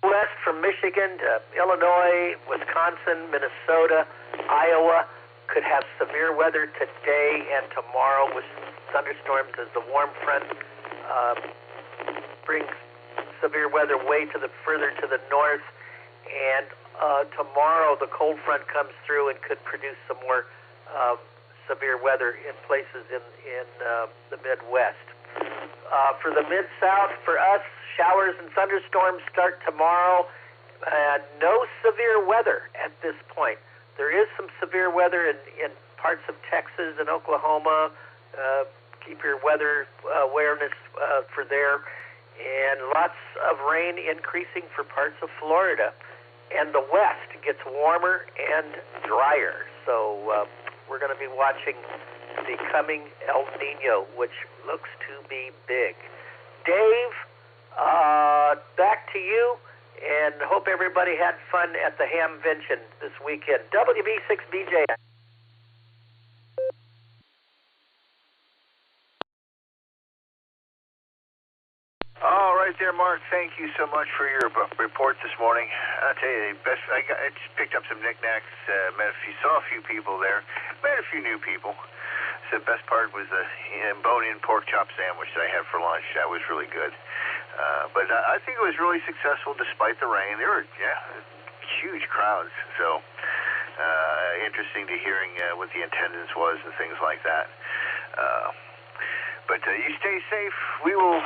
West from Michigan to Illinois, Wisconsin, Minnesota, Iowa could have severe weather today and tomorrow with thunderstorms as the warm front brings severe weather way further to the north. And tomorrow the cold front comes through and could produce some more severe weather in places in the Midwest. For the Mid-South, for us, showers and thunderstorms start tomorrow. No severe weather at this point. There is some severe weather in parts of Texas and Oklahoma. Keep your weather awareness for there. And lots of rain increasing for parts of Florida. And the West gets warmer and drier. So we're going to be watching the coming El Nino, which looks to be big. Dave, back to you, and hope everybody had fun at the Hamvention this weekend. WB6BJ. All right there, Mark. Thank you so much for your report this morning. I'll tell you, I just picked up some knickknacks. Saw a few people there. Met a few new people. The best part was the bone-in pork chop sandwich that I had for lunch. That was really good. But I think it was really successful despite the rain. There were huge crowds. So interesting to hearing what the attendance was and things like that. But you stay safe. We'll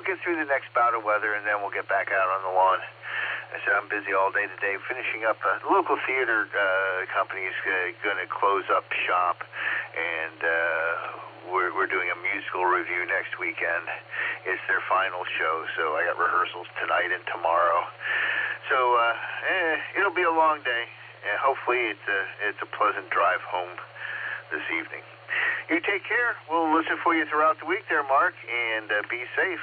get through the next bout of weather, and then we'll get back out on the lawn I said, I'm busy all day today finishing up. The local theater company is going to close up shop, and we're doing a musical review next weekend. It's their final show, so I got rehearsals tonight and tomorrow. So it'll be a long day, and hopefully it's a pleasant drive home this evening. You take care. We'll listen for you throughout the week there, Mark, and be safe.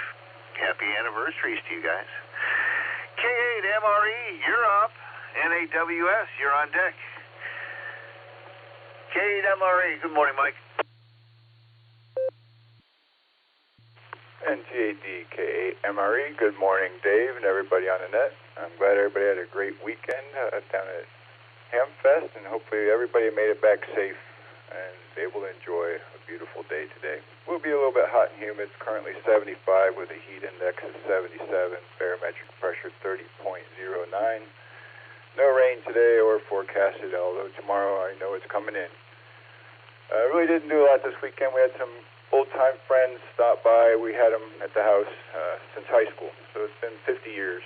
Happy anniversaries to you guys. K8MRE, you're up. NAWS, you're on deck. K8MRE, good morning, Mike. NTAD K8MRE, good morning, Dave, and everybody on the net. I'm glad everybody had a great weekend down at Hamfest, and hopefully everybody made it back safe and is able to enjoy a beautiful day today. We'll be a little bit hot and humid. It's currently 75 with a heat index of 77, barometric pressure 30.09. No rain today or forecasted, although tomorrow I know it's coming in. I really didn't do a lot this weekend. We had some old-time friends stop by. We had them at the house since high school, so it's been 50 years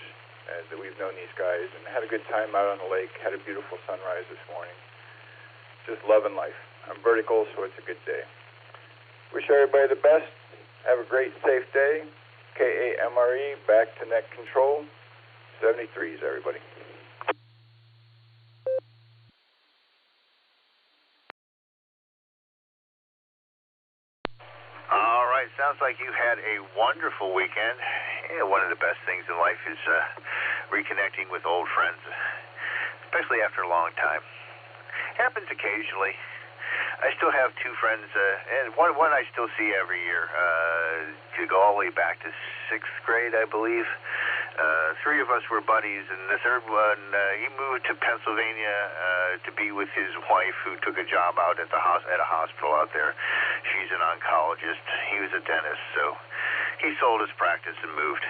that we've known these guys, and had a good time out on the lake. Had a beautiful sunrise this morning. Just loving life. I'm vertical, so it's a good day. Wish everybody the best. Have a great, safe day. K8MRE, back to net control. 73s, everybody. All right, sounds like you had a wonderful weekend. Yeah, one of the best things in life is reconnecting with old friends, especially after a long time. Happens occasionally. I still have two friends, and one I still see every year. To go all the way back to 6th grade, I believe. Three of us were buddies, and the third one, he moved to Pennsylvania to be with his wife, who took a job out at a hospital out there. She's an oncologist. He was a dentist, so he sold his practice and moved.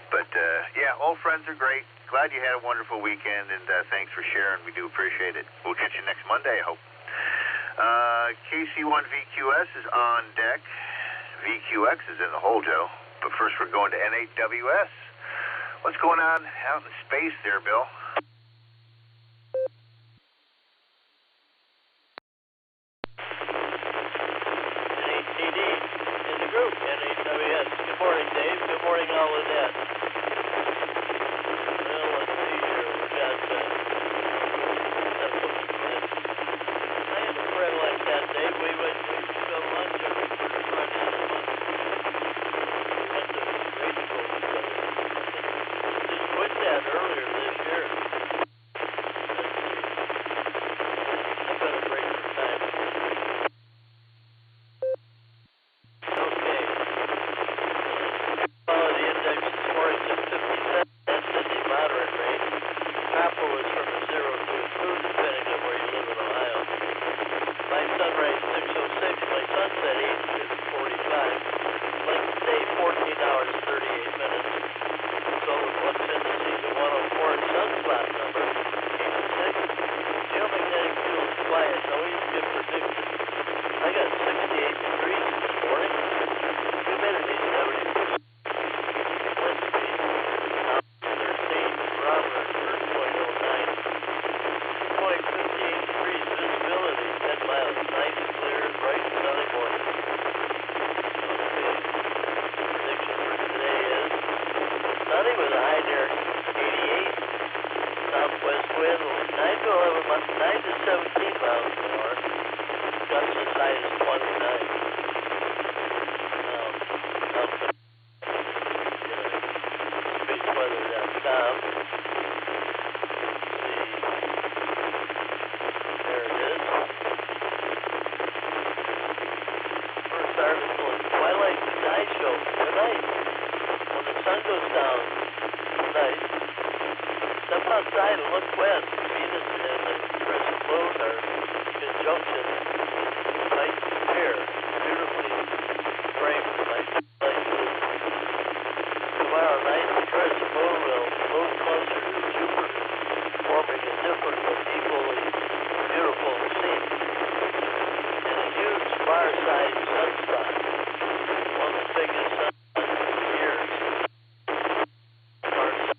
But yeah, old friends are great. Glad you had a wonderful weekend, and thanks for sharing. We do appreciate it. We'll catch you next Monday, I hope. KC1VQS is on deck. VQX is in the hole, Joe. But first we're going to NAWS. What's going on out in space there, Bill? NATD in the group, NAWS. Good morning, Dave. Good morning, all of that. Well, let's see here. We've got I am a friend like that, Dave. We went to lunch every Friday of the month. We went to radio together. Just quit that earlier this year. I've got a break for time. Okay. The index this morning is 57. That's in the moderate range. Tropical is from a 0 to a 2, depending on where you live in Ohio. My sunrise 6:06. My sunset 8:45. Length of day 14 hours 38 minutes. So what's in the season 104 sunspot number 86. Geomagnetic field is quiet. Noise give prediction. I got 68 degrees this morning. Humidity 70%. Wind speed 13. Barometer 3.09. 2.15 degrees. Visibility 10 miles. Nice, clear, bright, sunny morning. Okay. Prediction for today is sunny with a high near 88. Southwest wind 9 to 17 miles an hour. Gusts as high as 29. Spaceweather.com. There it is. First article is Twilight Tonight Show tonight. When the sun goes down tonight, step outside and look west. Venus and the crescent moon are in conjunction. Nice pair, beautifully framed by light blue. Tomorrow night, the crescent moon will move closer to Jupiter, forming a different but equally beautiful scene. And a huge far-side sunspot, one of the biggest sunspots in years. Far-side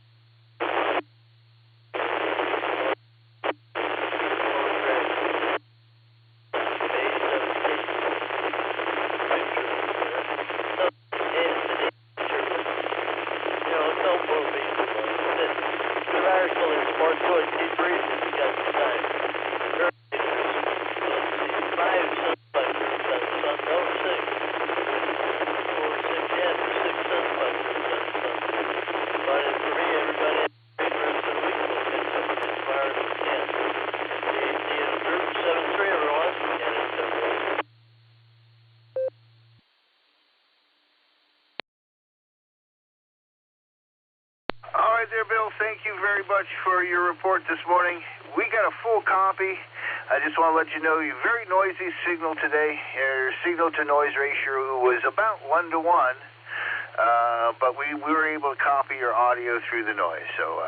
All right there, Bill. Thank you very much for your report this morning. We got a full copy. I just want to let you know your very noisy signal today. Your signal-to-noise ratio was about 1 to 1, but we were able to copy your audio through the noise. So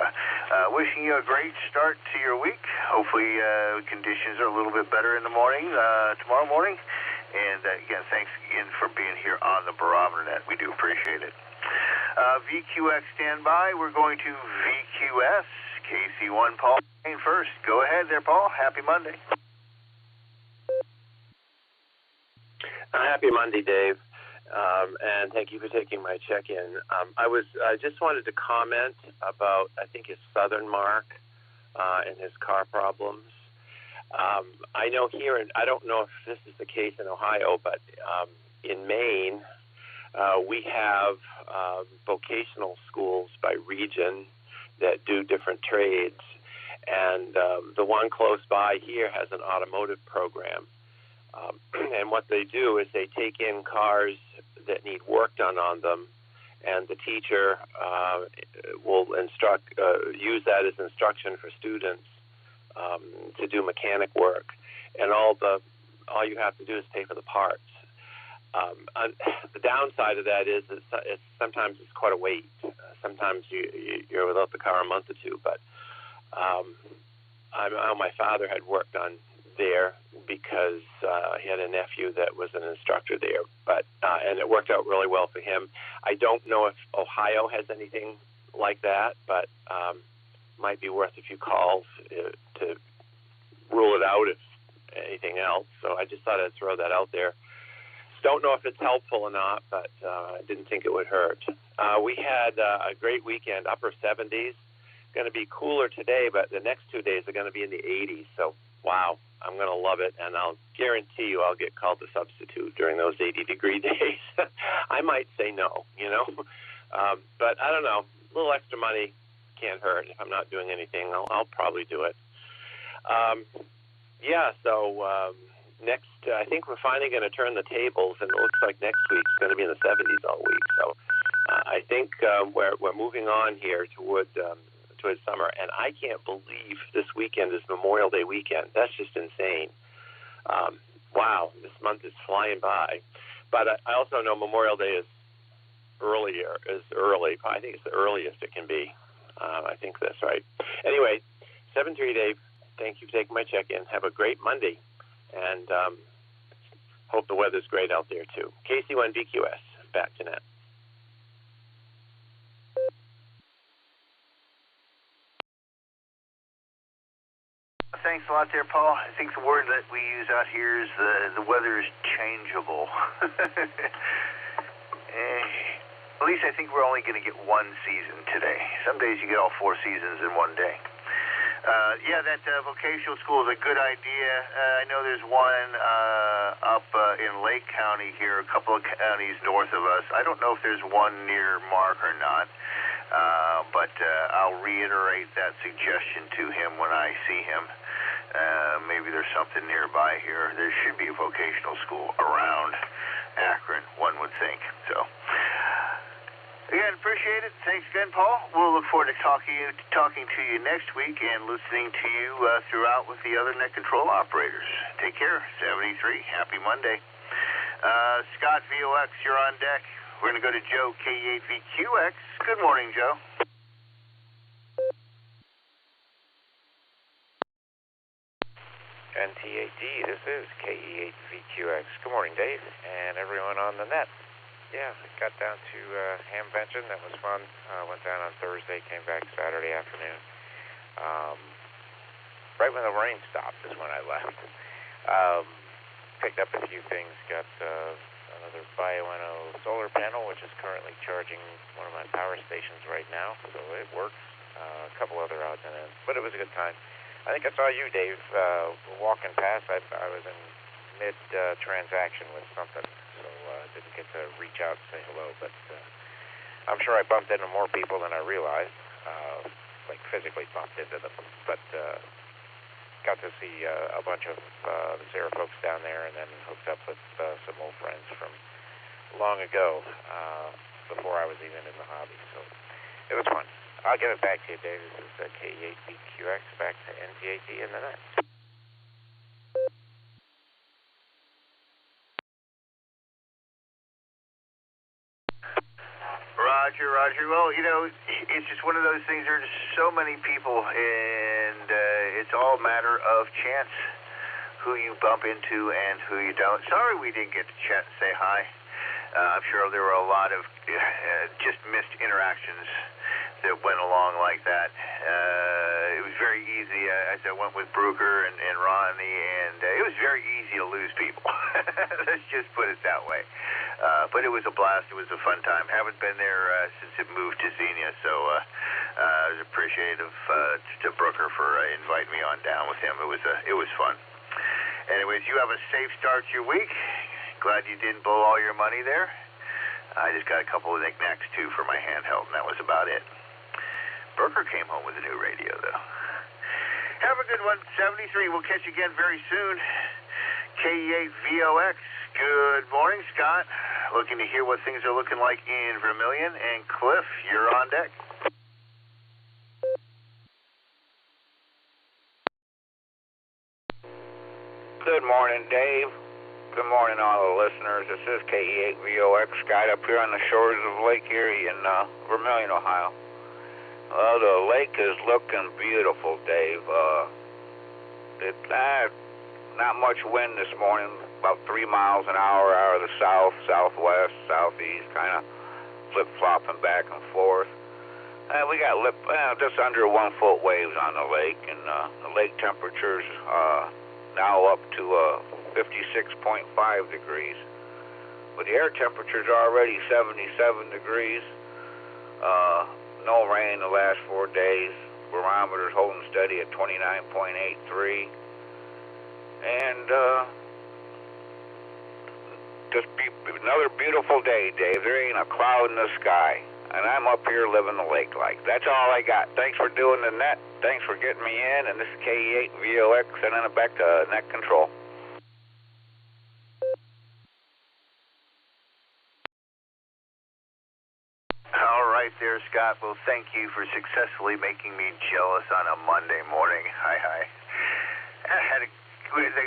wishing you a great start to your week. Hopefully conditions are a little bit better in the morning, tomorrow morning. And again, thanks again for being here on the Barometer Net. We do appreciate it. VQX standby. We're going to VQS. KC1 Paul first. Go ahead there, Paul. Happy Monday. Happy Monday, Dave. And thank you for taking my check-in. I just wanted to comment about, I think, his Southern Mark and his car problems. I know here, and I don't know if this is the case in Ohio, but in Maine, we have vocational schools by region that do different trades. And the one close by here has an automotive program. And what they do is they take in cars that need work done on them, and the teacher will use that as instruction for students to do mechanic work. And all you have to do is pay for the parts. The downside of that is sometimes it's quite a wait. Sometimes you're without the car a month or two. But I know my father had worked on there because he had a nephew that was an instructor there. And it worked out really well for him. I don't know if Ohio has anything like that, but might be worth a few calls to rule it out if anything else. So I just thought I'd throw that out there. Don't know if it's helpful or not, but I didn't think it would hurt. We had a great weekend, upper 70s. Going to be cooler today, but the next 2 days are going to be in the 80s. So, wow, I'm going to love it, and I'll guarantee you I'll get called to substitute during those 80-degree days. I might say no, but I don't know. A little extra money can't hurt. If I'm not doing anything, I'll probably do it. Next, I think we're finally going to turn the tables, and it looks like next week's going to be in the 70s all week. So I think we're moving on here towards summer, and I can't believe this weekend is Memorial Day weekend. That's just insane. Wow, this month is flying by. But I also know Memorial Day is early. I think it's the earliest it can be. I think that's right. Anyway, 7-3 Dave, thank you for taking my check-in. Have a great Monday. And hope the weather's great out there, too. KC1 VQS, back to net. Thanks a lot there, Paul. I think the word that we use out here is the weather is changeable. At least I think we're only going to get one season today. Some days you get all 4 seasons in one day. That vocational school is a good idea. I know there's one up in Lake County here, a couple of counties north of us. I don't know if there's one near Mark or not, but I'll reiterate that suggestion to him when I see him. Maybe there's something nearby here. There should be a vocational school around Akron, one would think. So, again, appreciate it. Thanks again, Paul. We'll look forward to talking to you next week and listening to you throughout with the other net control operators. Take care. 73. Happy Monday. Scott VOX, you're on deck. We're going to go to Joe, K8VQX. Good morning, Joe. NTAD, this is KE8VQX. Good morning, Dave, and everyone on the net. Yeah, I got down to Hamvention. That was fun. Went down on Thursday, came back Saturday afternoon. Right when the rain stopped is when I left. Picked up a few things. Got another Bio-NO solar panel, which is currently charging one of my power stations right now, so it works. A couple other odds and ends, but it was a good time. I think I saw you, Dave, walking past. I was in mid-transaction with something, so didn't get to reach out and say hello, but I'm sure I bumped into more people than I realized, like physically bumped into them, but got to see a bunch of the Sarah folks down there, and then hooked up with some old friends from long ago, before I was even in the hobby, so it was fun. I'll get it back to you, Dave. This is K8BQX back to NTAD in the net. Roger. Well, it's just one of those things. There's so many people, and it's all a matter of chance who you bump into and who you don't. Sorry we didn't get to chat and say hi. I'm sure there were a lot of just missed interactions that went along like that. It was very easy as I went with Brooker and Ronnie, and it was very easy to lose people. Let's just put it that way. But it was a blast. It was a fun time. Haven't been there since it moved to Xenia, so I was appreciative to Brooker for inviting me on down with him. It was fun. Anyways, you have a safe start to your week. Glad you didn't blow all your money there. I just got a couple of knickknacks, too, for my handheld, and that was about it. Brooker came home with a new radio, though. Have a good one. 73. We'll catch you again very soon. KE8VOX. Good morning, Scott. Looking to hear what things are looking like in Vermilion. And Cliff, you're on deck. Good morning, Dave. Good morning, all the listeners. This is KE8VOX Scott up here on the shores of Lake Erie in Vermilion, Ohio. Well, the lake is looking beautiful, Dave. It's not much wind this morning, about 3 miles an hour out of the south, southwest, southeast, kind of flip-flopping back and forth. We got just under 1 foot waves on the lake, and the lake temperature's now up to 56.5 degrees. But the air temperature's already 77 degrees. No rain the last 4 days. Barometer's holding steady at 29.83. And another beautiful day, Dave. There ain't a cloud in the sky. And I'm up here living the lake like. That's all I got. Thanks for doing the net. Thanks for getting me in. And this is KE8VOX, sending it back to net control. All right there, Scott. Well, thank you for successfully making me jealous on a Monday morning. Hi.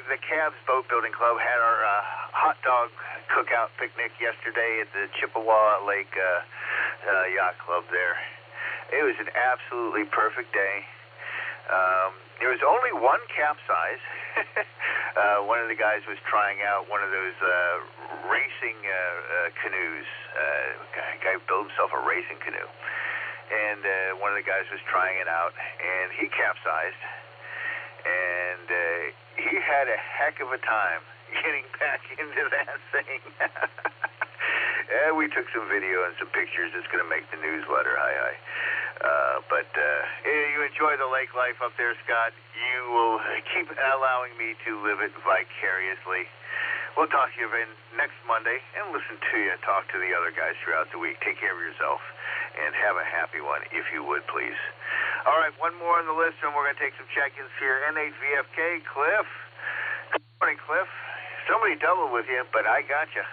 The Cabs Boat Building Club had our hot dog cookout picnic yesterday at the Chippewa Lake Yacht Club there. It was an absolutely perfect day. There was only one capsize. One of the guys was trying out one of those racing canoes. A guy built himself a racing canoe. And one of the guys was trying it out, and he capsized. And he had a heck of a time getting back into that thing. We took some video and some pictures. It's going to make the newsletter. Hi. But you enjoy the lake life up there, Scott. You will keep allowing me to live it vicariously. We'll talk to you next Monday and listen to you and talk to the other guys throughout the week. Take care of yourself and have a happy one, if you would, please. All right, one more on the list, and we're going to take some check-ins here. N8VFK, Cliff. Good morning, Cliff. Somebody doubled with you, but I got you.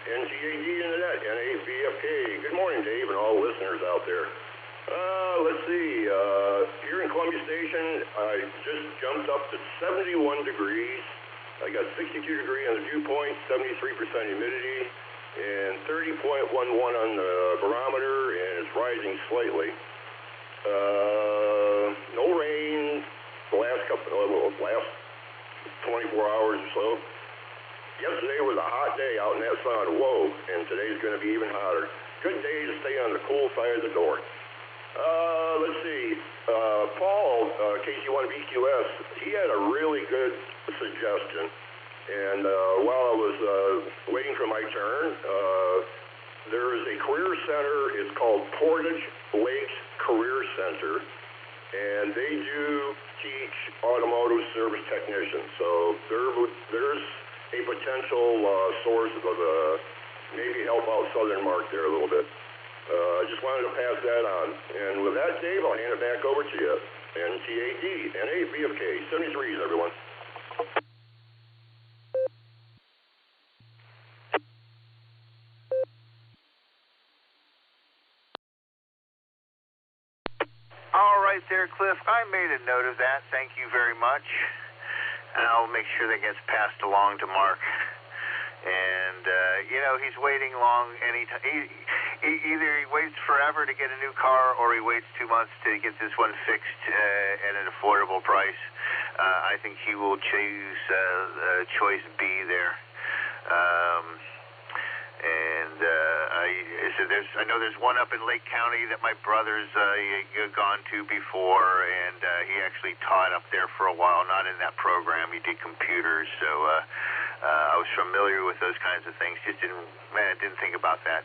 NTAD in the net, N8VFK. Good morning, Dave, and all listeners out there. Let's see. Here in Columbia Station, I just jumped up to 71 degrees. I got 62 degree on the dew point, 73% humidity, and 30.11 on the barometer, and it's rising slightly. No rain the last 24 hours or so. Yesterday was a hot day out in that sun. Whoa, and today's going to be even hotter. Good day to stay on the cool side of the door. Let's see. Paul, KC1BQS, he had a really good suggestion. And while I was waiting for my turn, there is a career center. It's called Portage Lakes Career Center. And they do teach automotive service technicians. So there's a potential source of maybe help out Southern Mark there a little bit. I just wanted to pass that on. And with that, Dave, I'll hand it back over to you. NTAD, N8VFK, 73s, everyone. right there, Cliff. I made a note of that. Thank you very much. And I'll make sure that gets passed along to Mark. And, he's waiting long anytime. Either he waits forever to get a new car or he waits 2 months to get this one fixed at an affordable price. I think he will choose choice B there. I know there's one up in Lake County that my brother's gone to before, and he actually taught up there for a while, not in that program. He did computers, so I was familiar with those kinds of things. Just didn't think about that.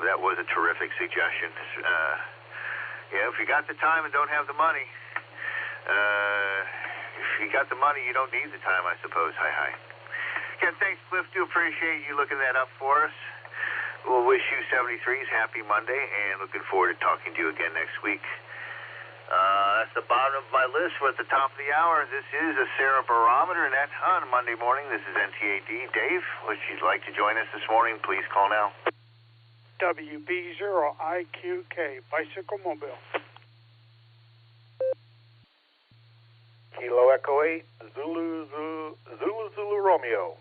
That was a terrific suggestion. If you got the time and don't have the money, if you got the money, you don't need the time, I suppose. Hi. Again, thanks, Cliff. Do appreciate you looking that up for us. We'll wish you 73s happy Monday, and looking forward to talking to you again next week. That's the bottom of my list. We're at the top of the hour. This is a Sarah Barometer Net on Monday morning. This is NTAD. Dave, would you like to join us this morning? Please call now. WB0IQK, Bicycle Mobile. Kilo Echo 8, Zulu Romeo.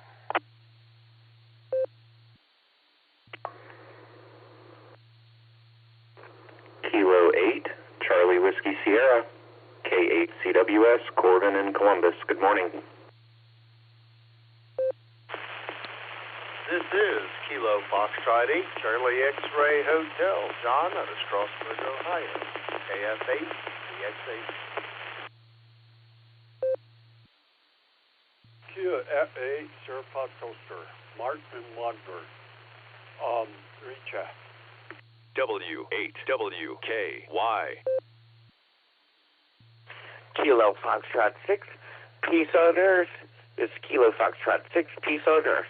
Kilo 8, Charlie Whiskey Sierra, K8 CWS, Corbin in Columbus. Good morning. This is Kilo Foxtrot 8, Charlie X-Ray Hotel, John out of Strasburg, Ohio, KF8, DX8. Kilo F8, Sierra Foxtrot, Martin Wadsworth. Reach W8WKY. Kilo Foxtrot 6, Peace Owners. It's Kilo Foxtrot 6, Peace Owners.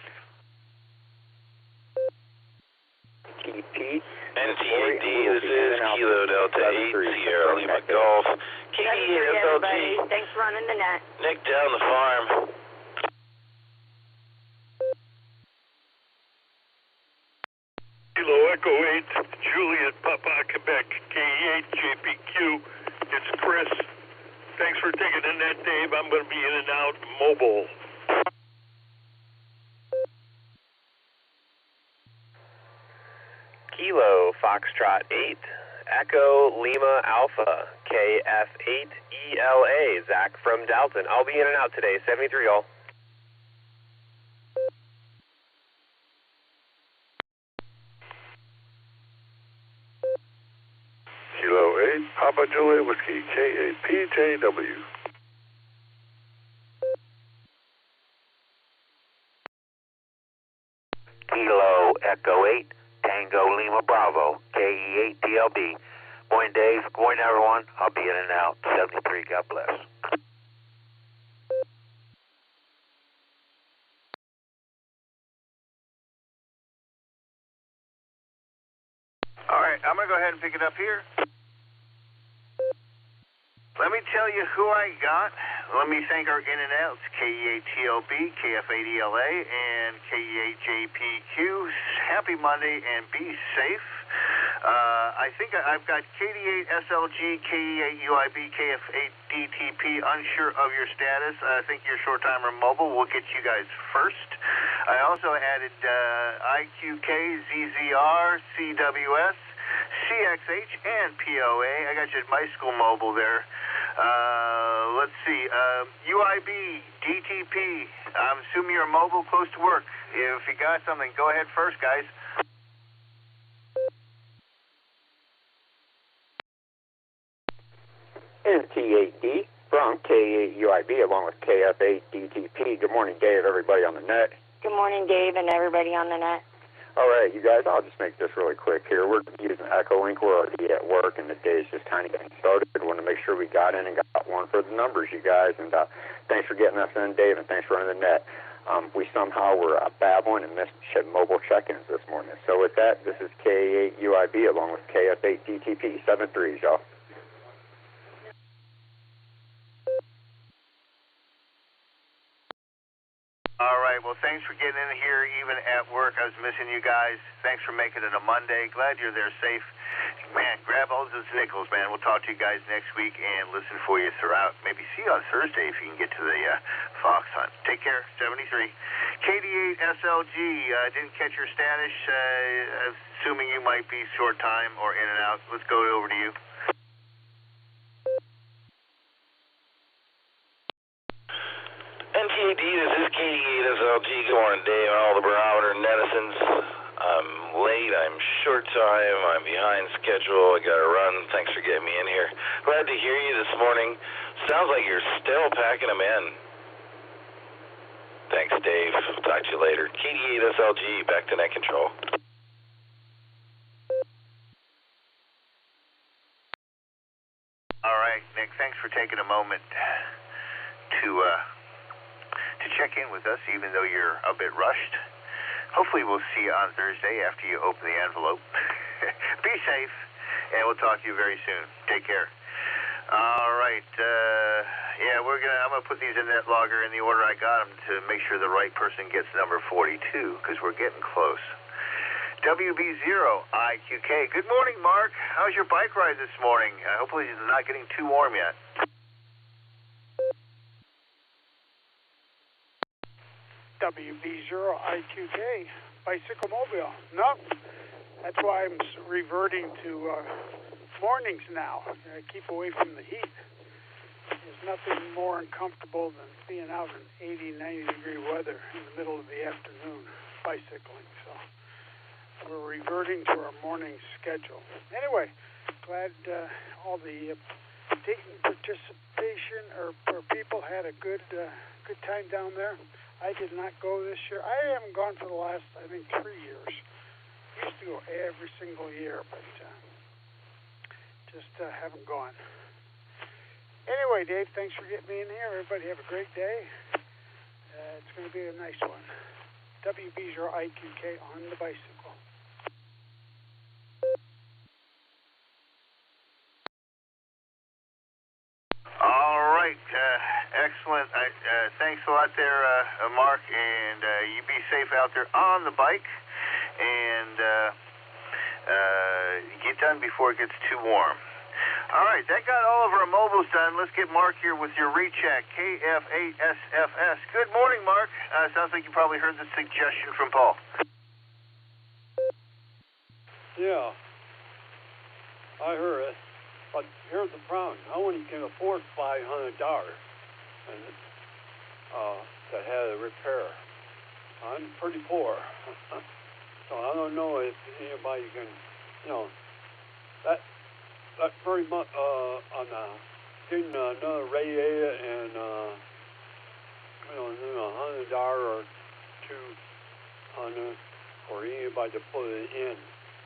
TP. NTAD, this is Kilo Delta 8, Sierra Lima Golf. KDSLG. Thanks for running the net. Nick down the farm. Kilo Echo 8, Juliet Papa Quebec, K8 JPQ. It's Chris. Thanks for taking the net, Dave. I'm going to be in and out mobile. Kilo Foxtrot 8, Echo Lima Alpha, KF8ELA, Zach from Dalton. I'll be in and out today, 73 all. Kilo 8, Papa Juliet Whiskey, K8 PJW. Kilo Echo 8, Tango Lima Bravo, KE8 DLB. Morning, Dave. Good morning, everyone. I'll be in and out. 73. God bless. All right, I'm going to go ahead and pick it up here. Let me tell you who I got. Let me thank our in and outs, KE8TLB, KF8ELA, and KE8JPQ. Happy Monday and be safe. I think I've got KD8SLG, KE8UIB, KF8DTP. Unsure of your status. I think your short timer mobile will get you guys first. I also added IQK, ZZR, CWS, CXH, and POA. I got you at my school mobile there. Let's see. UIB, DTP. I'm assuming you're mobile close to work. If you got something, go ahead first, guys. NT8D from K8UIB along with KF8DTP. Good morning, Dave, everybody on the net. Good morning, Dave, and everybody on the net. All right, you guys, I'll just make this really quick here. We're using EchoLink. We're already at work, and the day's just kind of getting started. I want to make sure we got in and got one for the numbers, you guys. And thanks for getting us in, Dave, and thanks for running the net. We somehow were babbling and missed mobile check-ins this morning. So with that, this is K8UIB along with KF8DTP. 7-3s, y'all. All right. Well, thanks for getting in here even at work. I was missing you guys. Thanks for making it a Monday. Glad you're there safe. Man, grab all those nickels, man. We'll talk to you guys next week and listen for you throughout. Maybe see you on Thursday if you can get to the fox hunt. Take care. 73. KD8 SLG. Didn't catch your status. Assuming you might be short time or in and out. Let's go over to you. NKD, this is KD8 SLG. Good morning, Dave, and all the Barometer Netizens. I'm late. I'm short time. I'm behind schedule. I got to run. Thanks for getting me in here. Glad to hear you this morning. Sounds like you're still packing them in. Thanks, Dave. Talk to you later. KD8 SLG, back to net control. All right, Nick, thanks for taking a moment to check in with us, even though you're a bit rushed. Hopefully we'll see you on Thursday after you open the envelope. Be safe, and we'll talk to you very soon. Take care. All right. Yeah, I'm gonna put these in that logger in the order I got them to make sure the right person gets number 42, because we're getting close. WB0IQK. Good morning, Mark. How's your bike ride this morning? Hopefully it's not getting too warm yet. WB0IQK, bicycle mobile. No, that's why I'm reverting to mornings now. I keep away from the heat. There's nothing more uncomfortable than being out in 80, 90-degree weather in the middle of the afternoon bicycling. So we're reverting to our morning schedule. Anyway, glad all the participation or people had a good time down there. I did not go this year. I haven't gone for the last, I think, 3 years. I used to go every single year, but just haven't gone. Anyway, Dave, thanks for getting me in here. Everybody have a great day. It's going to be a nice one. WB0IQK on the bicycle. All right. Excellent. Thanks a lot there, Mark, and you be safe out there on the bike, and get done before it gets too warm. All right, that got all of our mobiles done. Let's get Mark here with your recheck, KF8SFS. Good morning, Mark. Sounds like you probably heard the suggestion from Paul. Yeah, I heard it. But here's the problem. No one can afford $500 and to have a repair. I'm pretty poor. So I don't know if anybody can, that's very much on getting another radiator and $100 or $200 for anybody to put it in,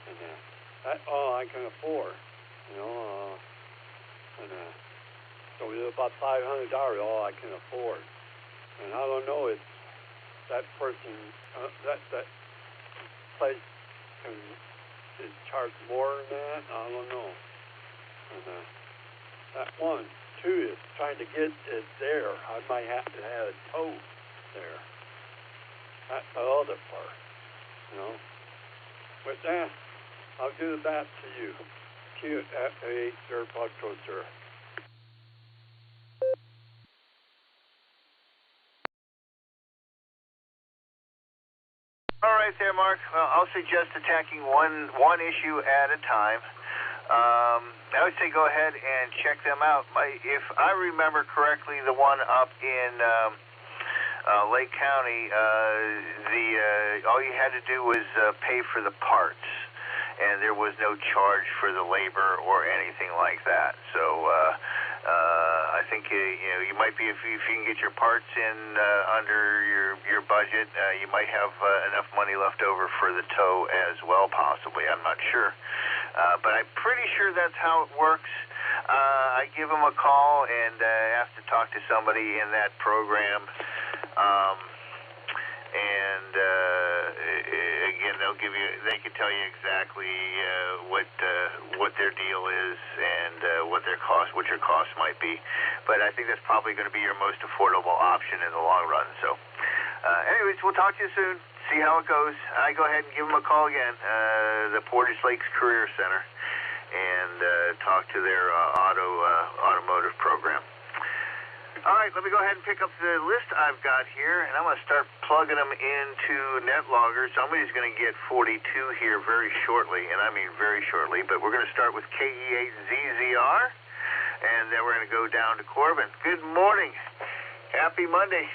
and that's all I can afford. So it's about $500 all I can afford, and I don't know if that person, that place is charged more than that. I don't know. And that one too is trying to get it there. I might have to have a tow there. That's the other part. With that, I'll do that to you. QF8 Sir Podcast, sir. All right there, Mark. Well, I'll suggest attacking one issue at a time. I would say go ahead and check them out. If I remember correctly, the one up in Lake County, all you had to do was pay for the parts, and there was no charge for the labor or anything like that. So I think you might be, if you can get your parts in under your budget, you might have enough money left over for the tow as well, possibly. I'm not sure, but I'm pretty sure that's how it works. I give them a call and have to talk to somebody in that program. And again, they can tell you exactly what their deal is and what your cost might be. But I think that's probably going to be your most affordable option in the long run. So anyways, we'll talk to you soon. See how it goes. I go ahead and give them a call again, the Portage Lakes Career Center, and talk to their automotive program. All right, let me go ahead and pick up the list I've got here, and I'm going to start plugging them into NetLogger. Somebody's going to get 42 here very shortly, and I mean very shortly, but we're going to start with KE8ZZR, and then we're going to go down to Corbin. Good morning. Happy Monday.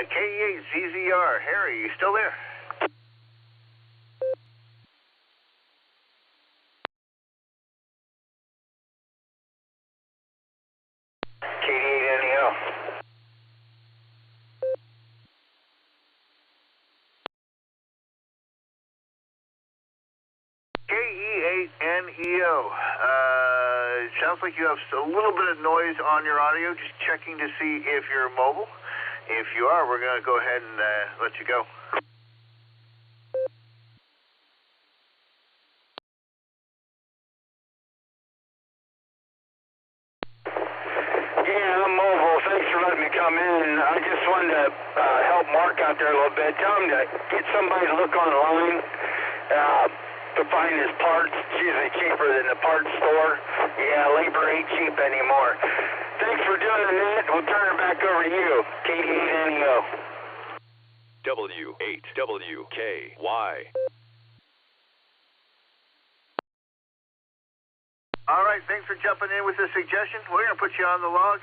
KE8ZZR, Harry, you still there? KE8NEO. KE8NEO. Sounds like you have a little bit of noise on your audio. Just checking to see if you're mobile. If you are, we're going to go ahead and let you go. Yeah, I'm mobile. Thanks for letting me come in. I just wanted to help Mark out there a little bit. Tell him to get somebody to look online to find his parts. It's usually cheaper than the parts store. Yeah, labor ain't cheap anymore. Thanks for doing that. We'll turn it back over to you. KE8NEO. W8WKY. All right, thanks for jumping in with the suggestion. We're going to put you on the log,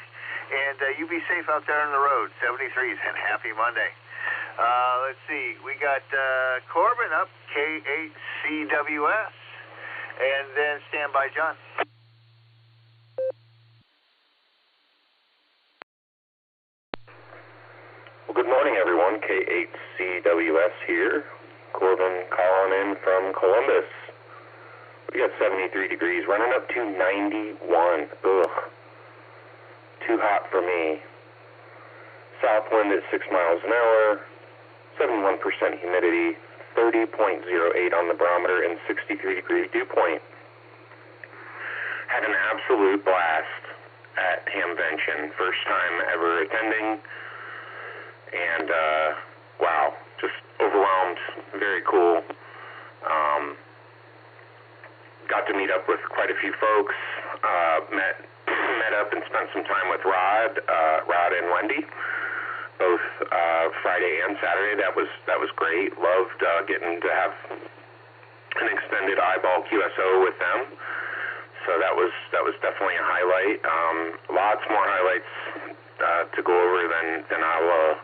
and you be safe out there on the road. 73s, and happy Monday. Let's see. We got Corbin up, K8CWS, and then stand by, John. Well, good morning, everyone. K8CWS here. Corbin calling in from Columbus. We got 73 degrees, running up to 91. Ugh. Too hot for me. South wind at 6 miles an hour, 71% humidity, 30.08 on the barometer, and 63-degree dew point. Had an absolute blast at Hamvention. First time ever attending. And, wow, just overwhelmed, very cool. Got to meet up with quite a few folks, met up and spent some time with Rod and Wendy, both Friday and Saturday. That was great. Loved getting to have an extended eyeball QSO with them. So that was definitely a highlight. Lots more highlights to go over than I'll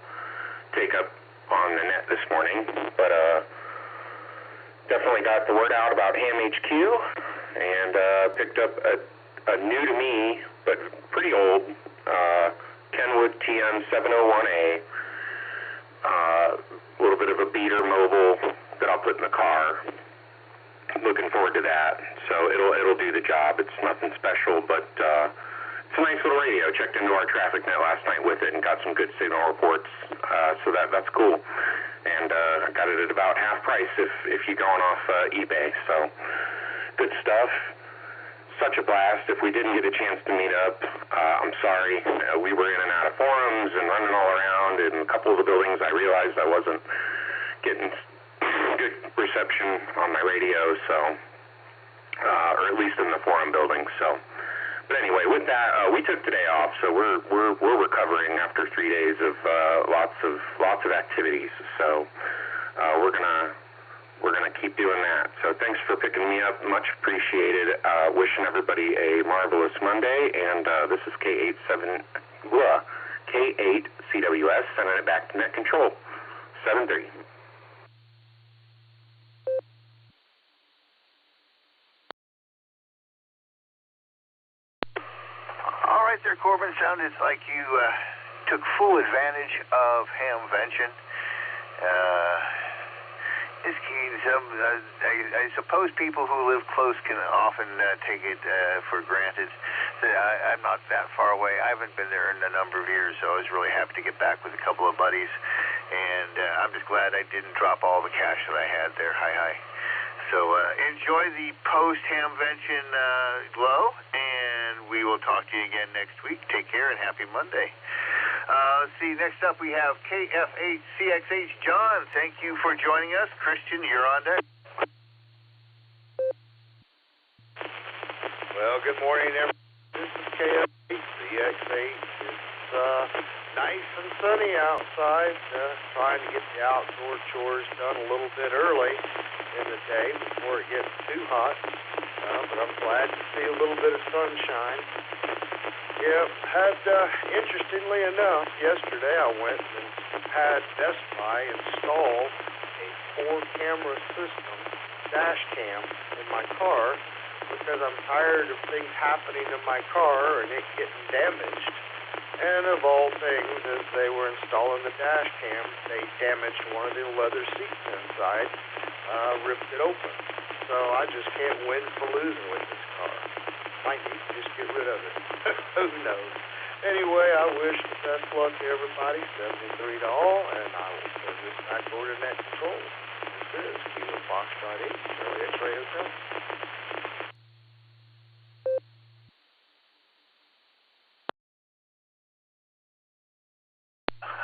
take up on the net this morning, but definitely got the word out about Ham HQ, and picked up a new to me but pretty old Kenwood TM701A, a little bit of a beater mobile that I'll put in the car. Looking forward to that. So it'll do the job. It's nothing special, but it's a nice little radio. Checked into our traffic net last night with it and got some good signal reports. So that's cool. And I got it at about half price if you're going off eBay. So good stuff. Such a blast. If we didn't get a chance to meet up, I'm sorry. We were in and out of forums and running all around. In a couple of the buildings, I realized I wasn't getting good reception on my radio, so or at least in the forum building. So, but anyway, with that, we took today off, so we're recovering after 3 days of lots of activities. So we're gonna keep doing that. So thanks for picking me up, much appreciated. Wishing everybody a marvelous Monday. And this is K8CWS, sending it back to Net Control 7-3. All right there, Corbin. Sounded like you took full advantage of Hamvention. I suppose people who live close can often take it for granted. I'm not that far away. I haven't been there in a number of years, so I was really happy to get back with a couple of buddies. And I'm just glad I didn't drop all the cash that I had there. Hi. So enjoy the post-Hamvention glow, and we will talk to you again next week. Take care and happy Monday. Let's see, next up we have KF8CXH John. Thank you for joining us. Christian, you're on deck. Well, good morning, everyone. This is KF8CXH. It's nice and sunny outside. Trying to get the outdoor chores done a little bit early in the day before it gets too hot. But I'm glad to see a little bit of sunshine. Yeah, interestingly enough, yesterday I went and had Best Buy install a 4-camera system, dash cam, in my car because I'm tired of things happening in my car and it getting damaged. And of all things, as they were installing the dash cam, they damaged one of the leather seats inside, ripped it open. So I just can't win for losing with this car. Might need to just get rid of it. Who knows? Anyway, I wish the best luck to everybody, 73 to all, and I will send this back over to Net Control. This is Kilo Foxtrot 8, Charlie X-Ray Hotel.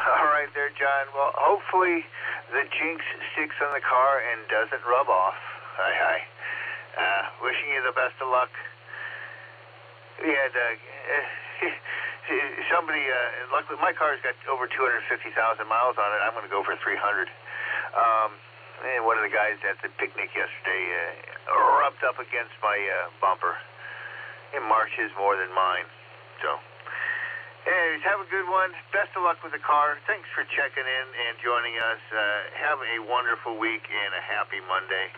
All right there, John. Well, hopefully the jinx sticks on the car and doesn't rub off. Hi. Wishing you the best of luck. We had somebody, luckily my car's got over 250,000 miles on it. I'm going to go for 300. And one of the guys at the picnic yesterday rubbed up against my bumper. And March is more than mine. So, anyways, have a good one. Best of luck with the car. Thanks for checking in and joining us. Have a wonderful week and a happy Monday.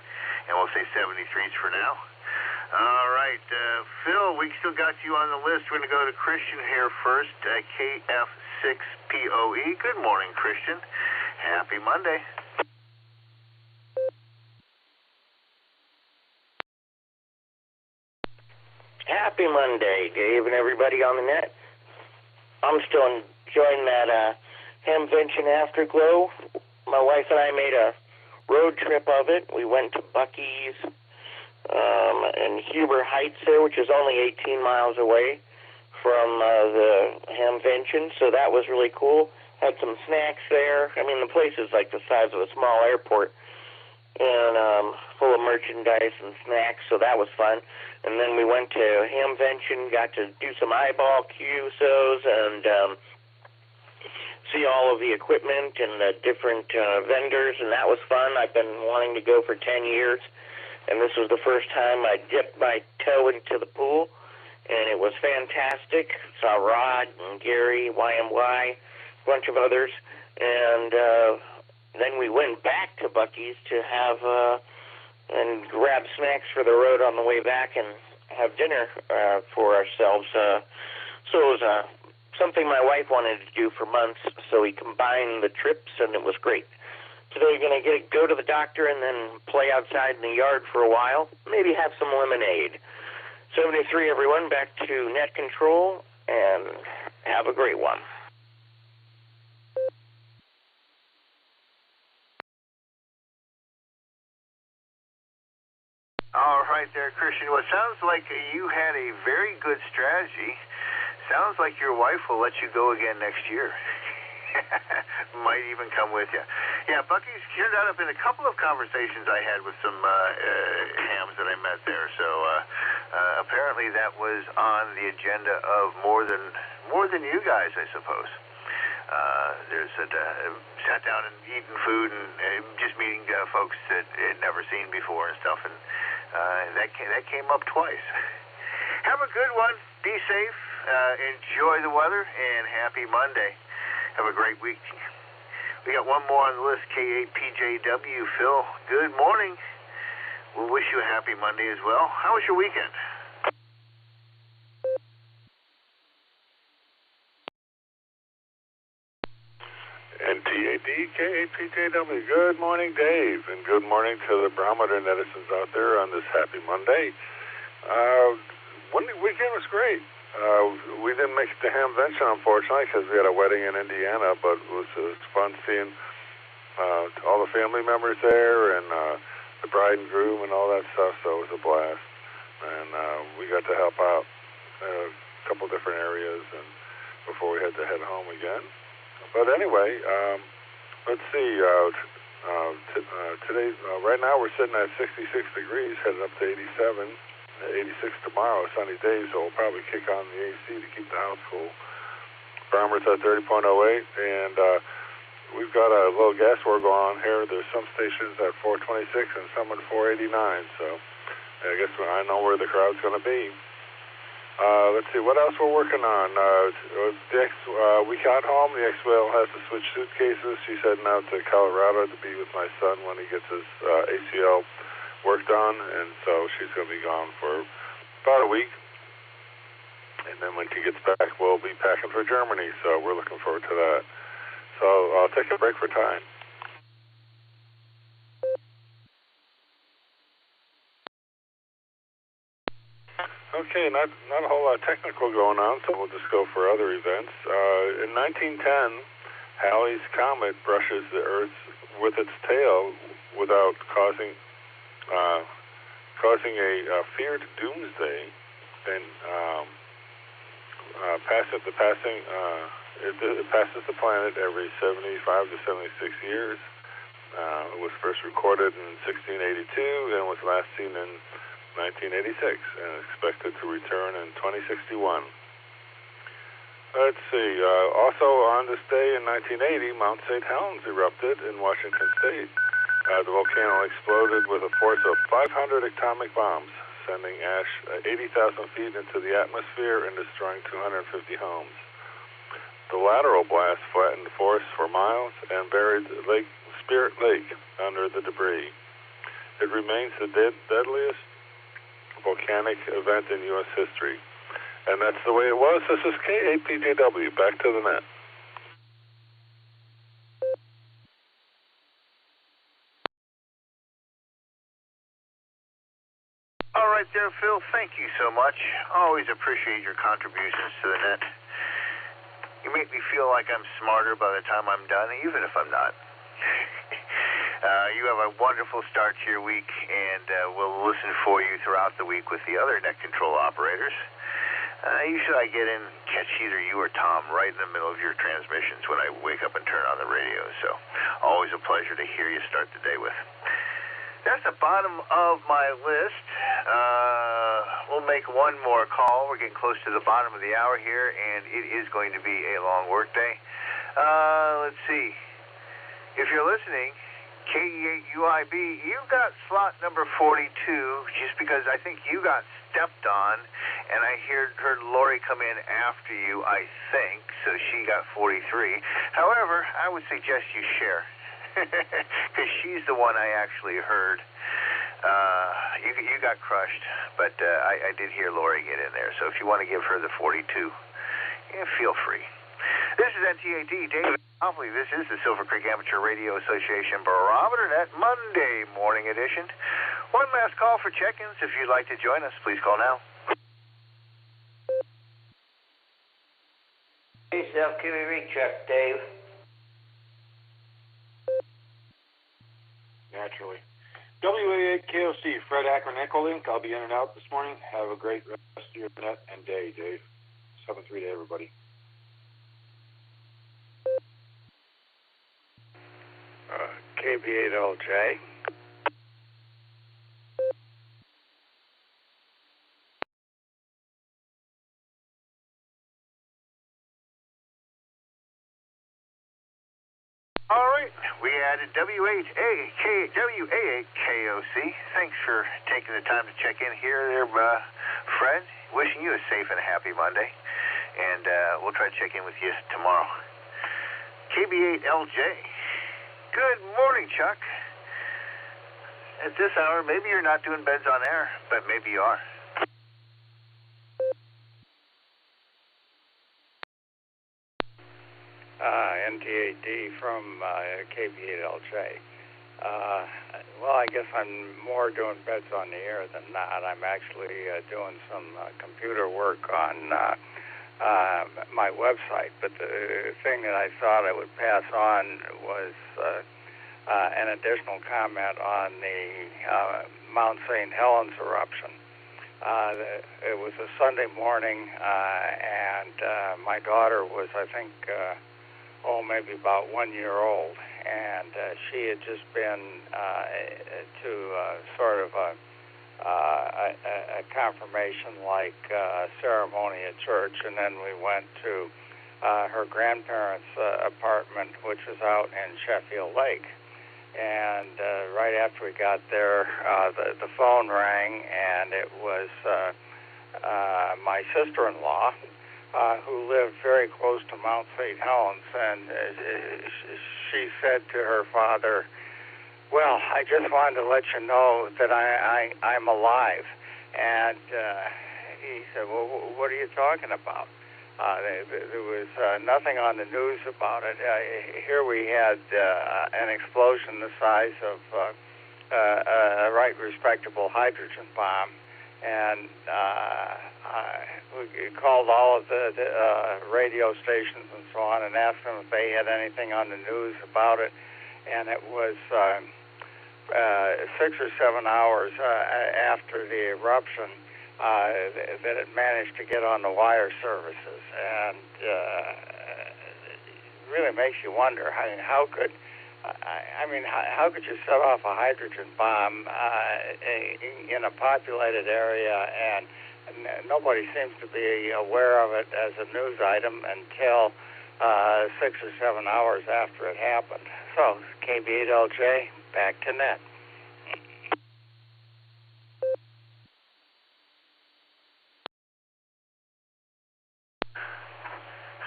And we'll say 73s for now. All right, Phil, we still got you on the list. We're going to go to Christian here first, KF6POE. Good morning, Christian. Happy Monday. Happy Monday, Dave and everybody on the net. I'm still enjoying that Hamvention Afterglow. My wife and I made a road trip of it. We went to Buc-ee's in Huber Heights there, which is only 18 miles away from the Hamvention, so that was really cool. Had some snacks there. I mean, the place is like the size of a small airport, and full of merchandise and snacks, so that was fun. And then we went to Hamvention, got to do some eyeball QSOs and see all of the equipment and the different vendors, and that was fun. I've been wanting to go for 10 years, and this was the first time I dipped my toe into the pool, and it was fantastic. Saw Rod and Gary, YMY, a bunch of others, and then we went back to Buc-ee's to have and grab snacks for the road on the way back and have dinner for ourselves. So it was something my wife wanted to do for months, so we combined the trips, and it was great. Today we're going to go to the doctor and then play outside in the yard for a while, maybe have some lemonade. 73, everyone, back to Net Control, and have a great one. All right there, Christian. Well, it sounds like you had a very good strategy. Sounds like your wife will let you go again next year. Might even come with you. Yeah, Buc-ee's turned out up in a couple of conversations I had with some hams that I met there. So apparently that was on the agenda of more than you guys, I suppose. There's sat down and eating food and just meeting folks that had never seen before and stuff, and that came up twice. Have a good one. Be safe. Enjoy the weather, and happy Monday. Have a great week. We got one more on the list, K8PJW. Phil, good morning. We'll wish you a happy Monday as well. How was your weekend? NTAD, K8PJW. Good morning, Dave, and good morning to the Barometer netizens out there on this happy Monday. Weekend was great. We didn't make it to Hamvention, unfortunately, because we had a wedding in Indiana, but it was fun seeing all the family members there, and the bride and groom and all that stuff, so it was a blast. And we got to help out a couple different areas and before we had to head home again. But anyway, let's see. Today, right now we're sitting at 66 degrees, heading up to 87. 86 tomorrow, sunny days, so we'll probably kick on the AC to keep the house cool. Barometer's at 30.08, and we've got a little gas war going on here. There's some stations at 426 and some at 489, so I guess I know where the crowd's going to be. Let's see, what else we're working on? We got home. The ex-whale has to switch suitcases. She's heading out to Colorado to be with my son when he gets his ACL work done, and so she's going to be gone for about a week. And then when she gets back, we'll be packing for Germany, so we're looking forward to that. So I'll take a break for time. Okay, not a whole lot of technical going on, so we'll just go for other events. In 1910, Halley's Comet brushes the Earth with its tail without causing a feared doomsday, and it passes the planet every 75 to 76 years. It was first recorded in 1682 and was last seen in 1986 and expected to return in 2061. Let's see. Also on this day in 1980, Mount St. Helens erupted in Washington State. The volcano exploded with a force of 500 atomic bombs, sending ash 80,000 feet into the atmosphere and destroying 250 homes. The lateral blast flattened the forest for miles and buried Spirit Lake under the debris. It remains the deadliest volcanic event in U.S. history. And that's the way it was. This is KAPJW. Back to the net. All right there, Phil. Thank you so much. Always appreciate your contributions to the net. You make me feel like I'm smarter by the time I'm done, even if I'm not. You have a wonderful start to your week, and we'll listen for you throughout the week with the other net control operators. Usually I get in and catch either you or Tom right in the middle of your transmissions when I wake up and turn on the radio, so always a pleasure to hear you start the day with. That's the bottom of my list. We'll make one more call. We're getting close to the bottom of the hour here, and it is going to be a long work day. Let's see. If you're listening, KE8UIB, you've got slot number 42, just because I think you got stepped on, and I heard Lori come in after you, I think, so she got 43. However, I would suggest you share, because she's the one I actually heard. You got crushed, but I did hear Lori get in there, so if you want to give her the 42, feel free. This is NTAD, David Mosley. This is the Silvercreek Amateur Radio Association Barometer Net Monday morning edition. One last call for check-ins. If you'd like to join us, please call now. Hey, self-QE check, Dave. Naturally. WA8KOC, Fred Akron EchoLink. I'll be in and out this morning. Have a great rest of your net and day, Dave. 7-3 to everybody. KB8LJ. All right, we added WA8KOC. Thanks for taking the time to check in here there, Fred. Wishing you a safe and happy Monday. And we'll try to check in with you tomorrow. KB8LJ. Good morning, Chuck. At this hour, maybe you're not doing beds on air, but maybe you are. NTAD from KB8LJ. Well, I guess I'm more doing beds on the air than not. I'm actually doing some computer work on my website, but the thing that I thought I would pass on was an additional comment on the Mount St. Helens eruption. It was a Sunday morning, and my daughter was, I think, maybe about 1 year old, and she had just been to sort of a confirmation-like ceremony at church, and then we went to her grandparents' apartment, which was out in Sheffield Lake. And right after we got there, the phone rang, and it was my sister-in-law, who lived very close to Mount St. Helens, and she said to her father, "Well, I just wanted to let you know that I'm alive." And he said, "Well, what are you talking about?" There was nothing on the news about it. Here we had an explosion the size of a right respectable hydrogen bomb, and we called all of the radio stations and so on and asked them if they had anything on the news about it, and it was 6 or 7 hours after the eruption that it managed to get on the wire services, and it really makes you wonder. How could you set off a hydrogen bomb in a populated area, and nobody seems to be aware of it as a news item until 6 or 7 hours after it happened? So, KB8LJ, back to net.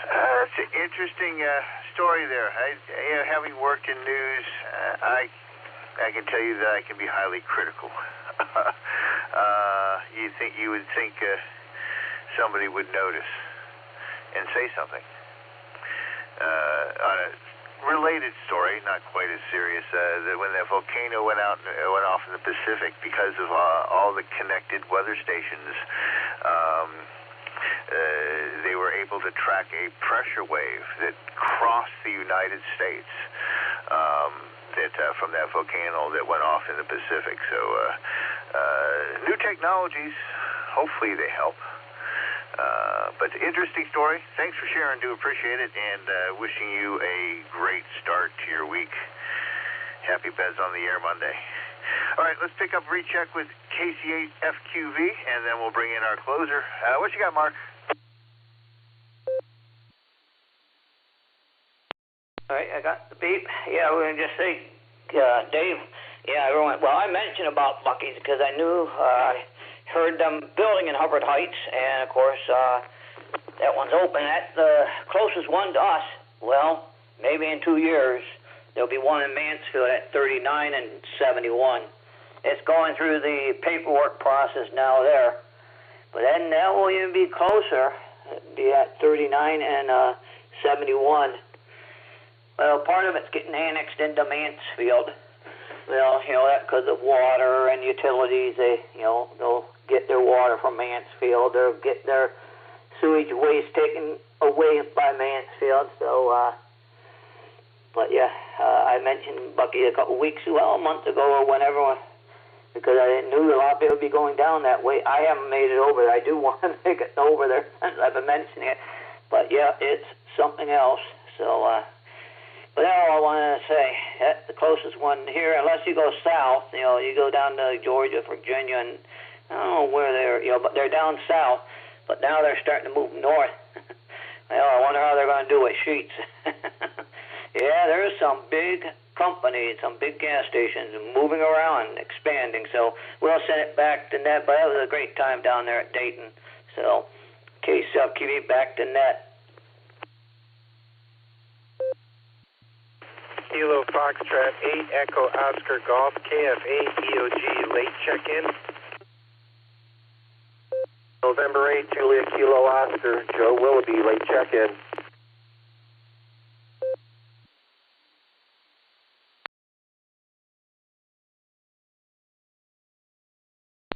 That's an interesting story there. Having worked in news, I can tell you that I can be highly critical. You would think somebody would notice and say something. On a related story, not quite as serious, that when that volcano went off in the Pacific, because of all the connected weather stations, they were able to track a pressure wave that crossed the United States from that volcano that went off in the Pacific. So new technologies, hopefully they help. But interesting story. Thanks for sharing. Do appreciate it, and wishing you a great start to your week. Happy Bez on the Air Monday. All right, let's pick up recheck with KC8FQV, and then we'll bring in our closer. What you got, Mark? All right, I got the beep. Yeah, we're going to just say, Dave, everyone, well, I mentioned about Buc-ee's because I knew, I heard them building in Hubbard Heights, and of course, that one's open. That's the closest one to us. Well, maybe in 2 years, there'll be one in Mansfield at 39 and 71. It's going through the paperwork process now there. But then that will even be closer. It'll be at 39 and 71. Well, part of it's getting annexed into Mansfield. Well, that because of water and utilities, they'll get their water from Mansfield. They'll get their sewage waste taken away by Mansfield. So, but yeah, I mentioned Buc-ee a month ago or whenever, because I knew a lot of people would be going down that way. I haven't made it over there. I do want to make it over there since I've been mentioning it. But yeah, it's something else. So, but that's all I wanted to say. That's the closest one here, unless you go south. You go down to Georgia, Virginia, and I don't know where they're, but they're down south. But now they're starting to move north. Well, I wonder how they're going to do with Sheets. Yeah, there's some big companies, some big gas stations moving around, expanding. So we'll send it back to net. But that was a great time down there at Dayton. So, KC8 back to net. Kilo Foxtrot 8 Echo Oscar Golf KF8 EOG late check-in. November 8 Julia Kilo Oscar Joe Willoughby late check-in.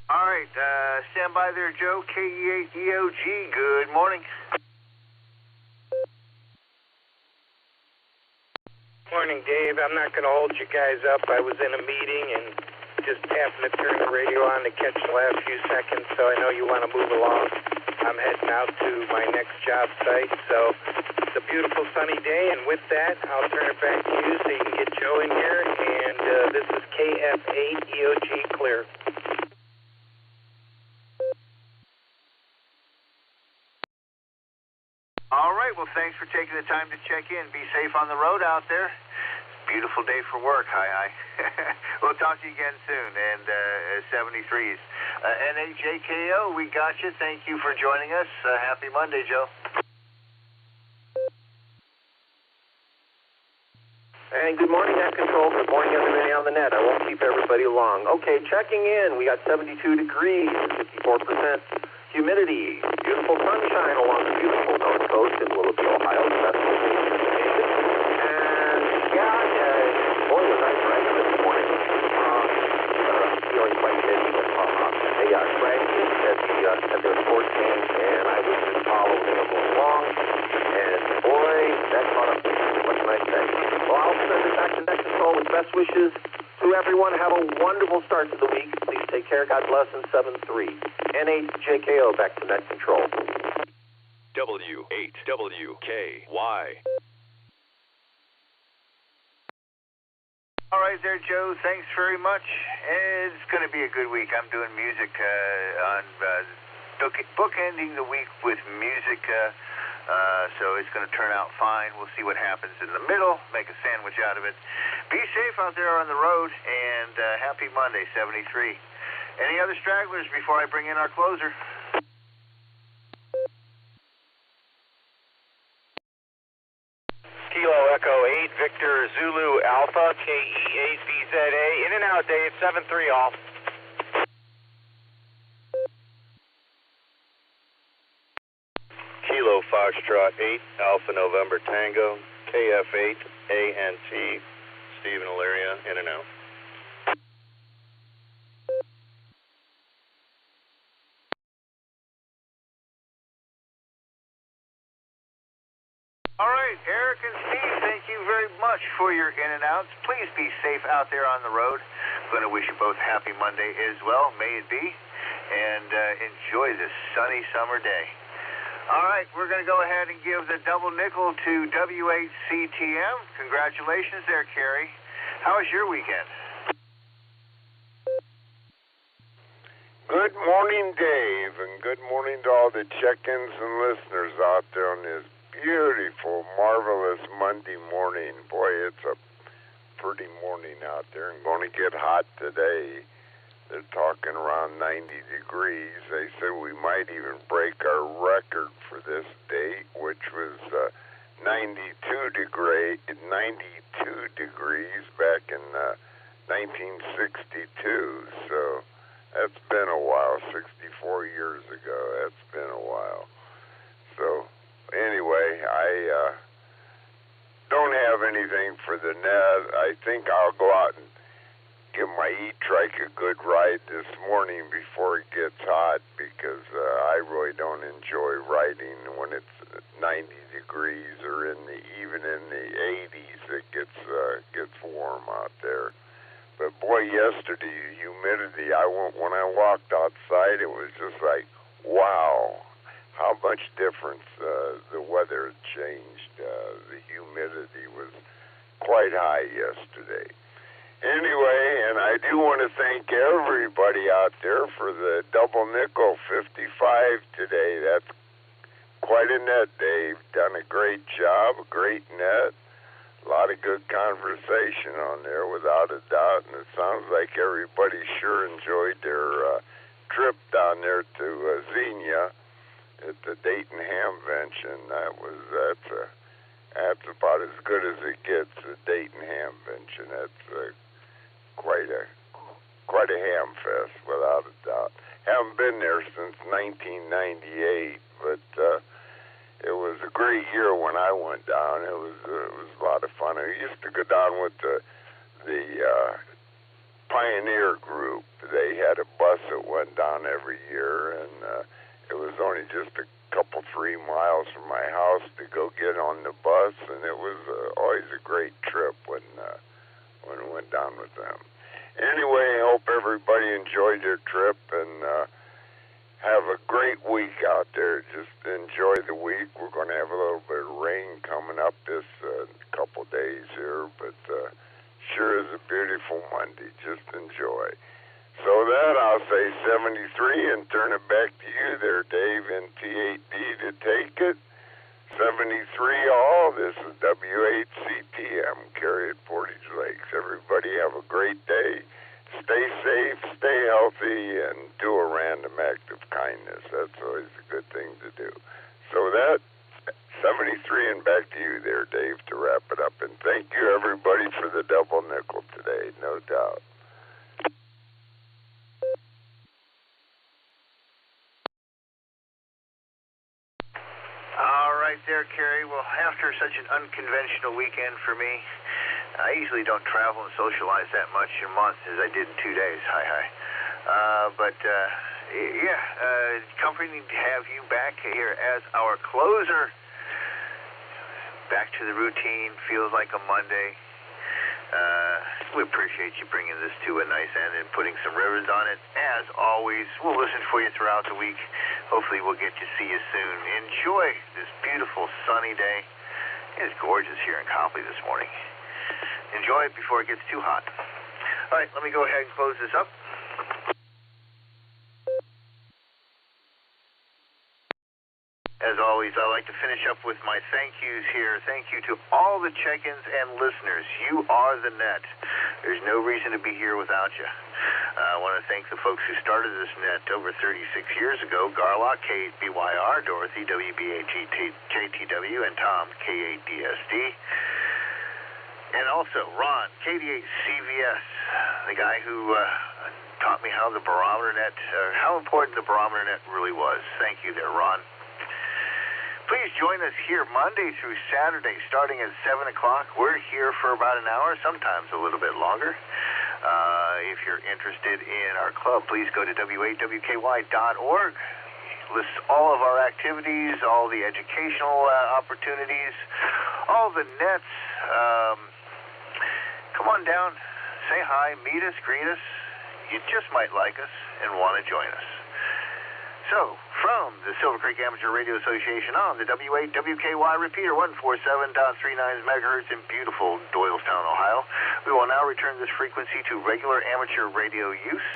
All right, stand by there, Joe. KE8 EOG, good morning. Morning, Dave. I'm not going to hold you guys up. I was in a meeting and just happened to turn the radio on to catch the last few seconds, so I know you want to move along. I'm heading out to my next job site, so it's a beautiful sunny day, and with that, I'll turn it back to you so you can get Joe in here, and this is KF8 EOG Clear. All right, well, thanks for taking the time to check in. Be safe on the road out there. Beautiful day for work. Hi. We'll talk to you again soon. And 73s. NAJKO, we got you. Thank you for joining us. Happy Monday, Joe. And good morning, Net Control. Good morning, everybody on the net. I won't keep everybody long. Okay, checking in. We got 72 degrees, 54% humidity, beautiful sunshine along the beautiful North Coast in Littleville, Ohio. That's what we and yeah, boy, was I bragging this morning. Feeling quite busy, but they bragging at their sports games, and I was just following them along. And boy, that caught up. What can I say? Well, I'll send it back to Net Control with best wishes to everyone. Have a wonderful start to the week. Please take care. God bless. And 7-3. NAJKO, back to Net Control. W8WKY. All right there, Joe. Thanks very much. It's going to be a good week. I'm doing music on bookending the week with music, so it's going to turn out fine. We'll see what happens in the middle, make a sandwich out of it. Be safe out there on the road, and happy Monday, 73. Any other stragglers before I bring in our closer? Kilo Echo 8, Victor Zulu Alpha, KE8BZA. In and out, Dave, 7-3 off. Kilo Foxtrot 8, Alpha November Tango, KF8, ANT, Stephen Illyria, in and out. All right, Eric and Steve, thank you very much for your in and outs. Please be safe out there on the road. I'm going to wish you both happy Monday as well. May it be. And enjoy this sunny summer day. All right, we're going to go ahead and give the double nickel to W8CTM. Congratulations there, Carrie. How was your weekend? Good morning, Dave, and good morning to all the check-ins and listeners out there on this beautiful, marvelous Monday morning. Boy, it's a pretty morning out there and going to get hot today. They're talking around 90 degrees. They say we might even break our record for this date, which was 92 degrees back in 1962. So that's been a while, 64 years ago. That's been a while. So anyway, I don't have anything for the net. I think I'll go out and give my e-trike a good ride this morning before it gets hot, because I really don't enjoy riding when it's 90 degrees or even in the 80s. It gets warm out there. But boy, yesterday, the humidity, when I walked outside, it was just like, wow, how much difference the weather had changed. The humidity was quite high yesterday. Anyway, and I do want to thank everybody out there for the double nickel 55 today. That's quite a net, Dave. Done a great job, a great net. A lot of good conversation on there, without a doubt. And it sounds like everybody sure enjoyed their trip down there to Xenia at the Dayton Hamvention. That's about as good as it gets, the Dayton Hamvention. That's quite a ham fest, without a doubt. Haven't been there since 1998, but it was a great year when I went down. It was a lot of fun. I used to go down with the Pioneer group. They had a bus that went down every year, and it It was only just a couple, 3 miles from my house to go get on the bus, and it was always a great trip when we went down with them. Anyway, I hope everybody enjoyed their trip, and have a great week out there. Just enjoy the week. We're going to have a little bit of rain coming up this couple days here, but sure is a beautiful Monday. Just enjoy. So that, I'll say 73 and turn it back to you there, Dave, in T8D to take it. 73 all. This is W8CTM, Carry at Portage Lakes. Everybody have a great day. Stay safe, stay healthy, and do a random act of kindness. That's always a good thing to do. So that, 73 and back to you there, Dave, to wrap it up. And thank you, everybody, for the double nickel today, no doubt. All right there, Kerry. Well, after such an unconventional weekend for me, I usually don't travel and socialize that much a month as I did in 2 days. Hi. Comforting to have you back here as our closer. Back to the routine. Feels like a Monday. We appreciate you bringing this to a nice end and putting some ribbons on it. As always, we'll listen for you throughout the week. Hopefully we'll get to see you soon. Enjoy this beautiful sunny day. It's gorgeous here in Copley this morning. Enjoy it before it gets too hot. All right, let me go ahead and close this up. As always, I like to finish up with my thank yous here. Thank you to all the check-ins and listeners. You are the net. There's no reason to be here without you. I want to thank the folks who started this net over 36 years ago. Garlock, KBYR, Dorothy, WBAGJTW, and Tom, K8DSD. And also Ron, KD8CVS, the guy who taught me how the Barometer Net, how important the Barometer Net really was. Thank you there, Ron. Please join us here Monday through Saturday, starting at 7 o'clock. We're here for about an hour, sometimes a little bit longer. If you're interested in our club, please go to WAWKY.org. Lists all of our activities, all the educational opportunities, all the nets. Come on down, say hi, meet us, greet us. You just might like us and want to join us. So, from the Silvercreek Amateur Radio Association on the WAWKY repeater 147.39 megahertz in beautiful Doylestown, Ohio, we will now return this frequency to regular amateur radio use.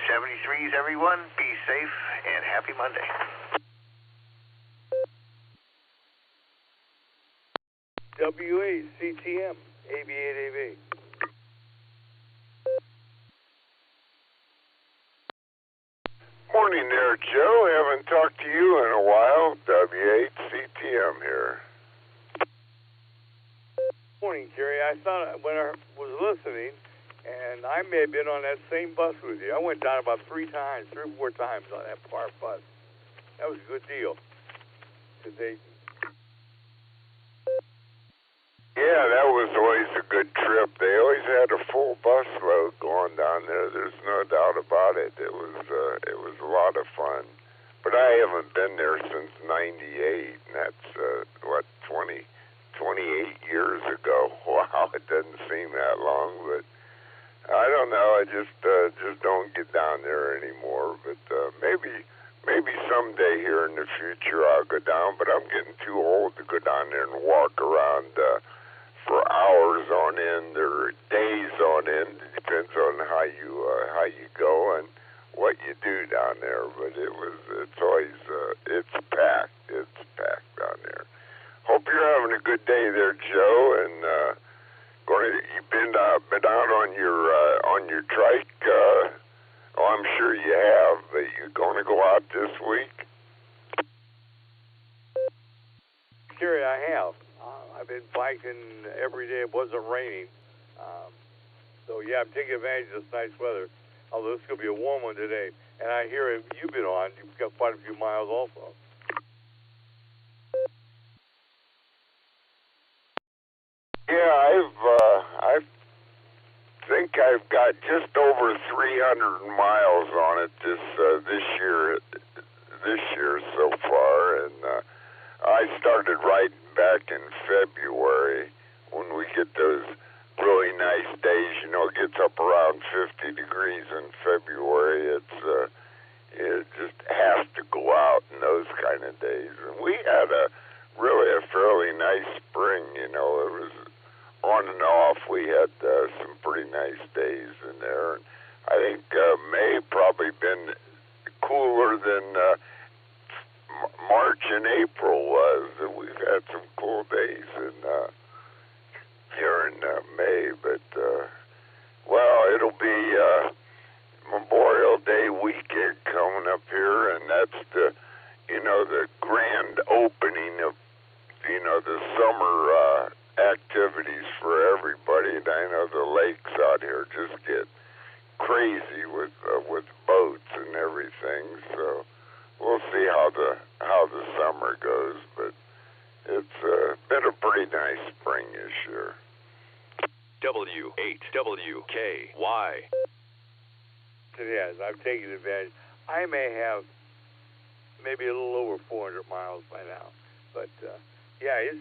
73s, everyone. Be safe and happy Monday. WACTM, AB8AB. Morning there, Joe. Haven't talked to you in a while. W8CTM here. Morning, Jerry. I thought when I was listening, and I may have been on that same bus with you. I went down about 3 or 4 times on that park bus. That was a good deal. Yeah, that was always a good trip. They always had a full bus load going down there. There's no doubt about it. It was a lot of fun. But I haven't been there since '98, and that's 28 years ago. Wow, it doesn't seem that long, but I don't know. I just don't get down there anymore. But maybe someday here in the future I'll go down. But I'm getting too old to go down there and walk around for hours on end or days on end. It depends on how you go and what you do down there. But it's always it's packed. It's packed down there. Hope you're having a good day there, Joe. And you've been out on your trike. I'm sure you have. But you're going to go out this week? Jerry, I have. I've been biking every day. It wasn't raining. So, yeah, I'm taking advantage of this nice weather. Although it's going to be a warm one today. And I hear you've been on. You've got quite a few miles also. Yeah, I think I've got just over 300 miles on it this year. in February when we get those really nice days. You know, it gets up around 50 degrees in February. It just has to go out in those kind of days. And we had really a fairly nice spring. You know, it was on and off. We had some pretty nice days in there. And I think May probably been cooler than March and April was. We've had some cool days here in May, but well, it'll be Memorial Day weekend coming up here, and that's the grand opening of the summer activities for everybody. And I know the lakes out here just get crazy with boats and everything. So we'll see how the summer goes, but it's been a pretty nice spring this year. W8WKY. Yes, I've taken advantage. I may have maybe a little over 400 miles by now, but yeah, it's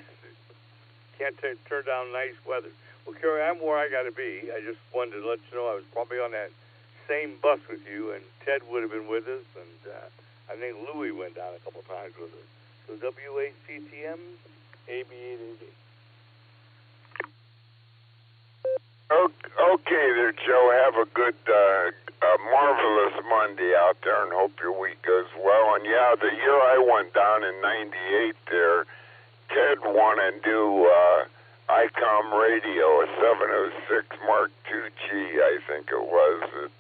can't turn down nice weather. Well, Kerry, I'm where I got to be. I just wanted to let you know I was probably on that same bus with you, and Ted would have been with us, and I think Louie went down a couple times with us. So W8CTM, AB888. Okay there, Joe. Have a good, marvelous Monday out there, and hope your week goes well. And yeah, the year I went down in '98 there, Ted won a new ICOM radio, a 706 Mark II-G, I think it was.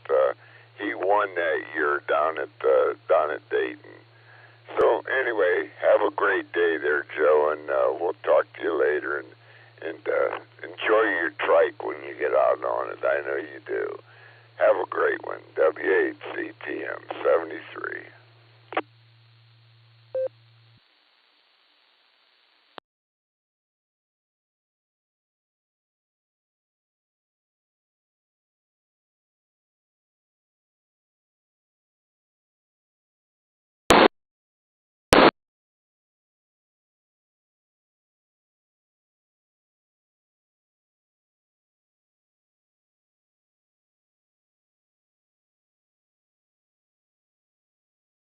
He won that year down at Dayton. So anyway, have a great day there, Joe, and we'll talk to you later. And enjoy your trike when you get out on it. I know you do. Have a great one. W8CTM 73.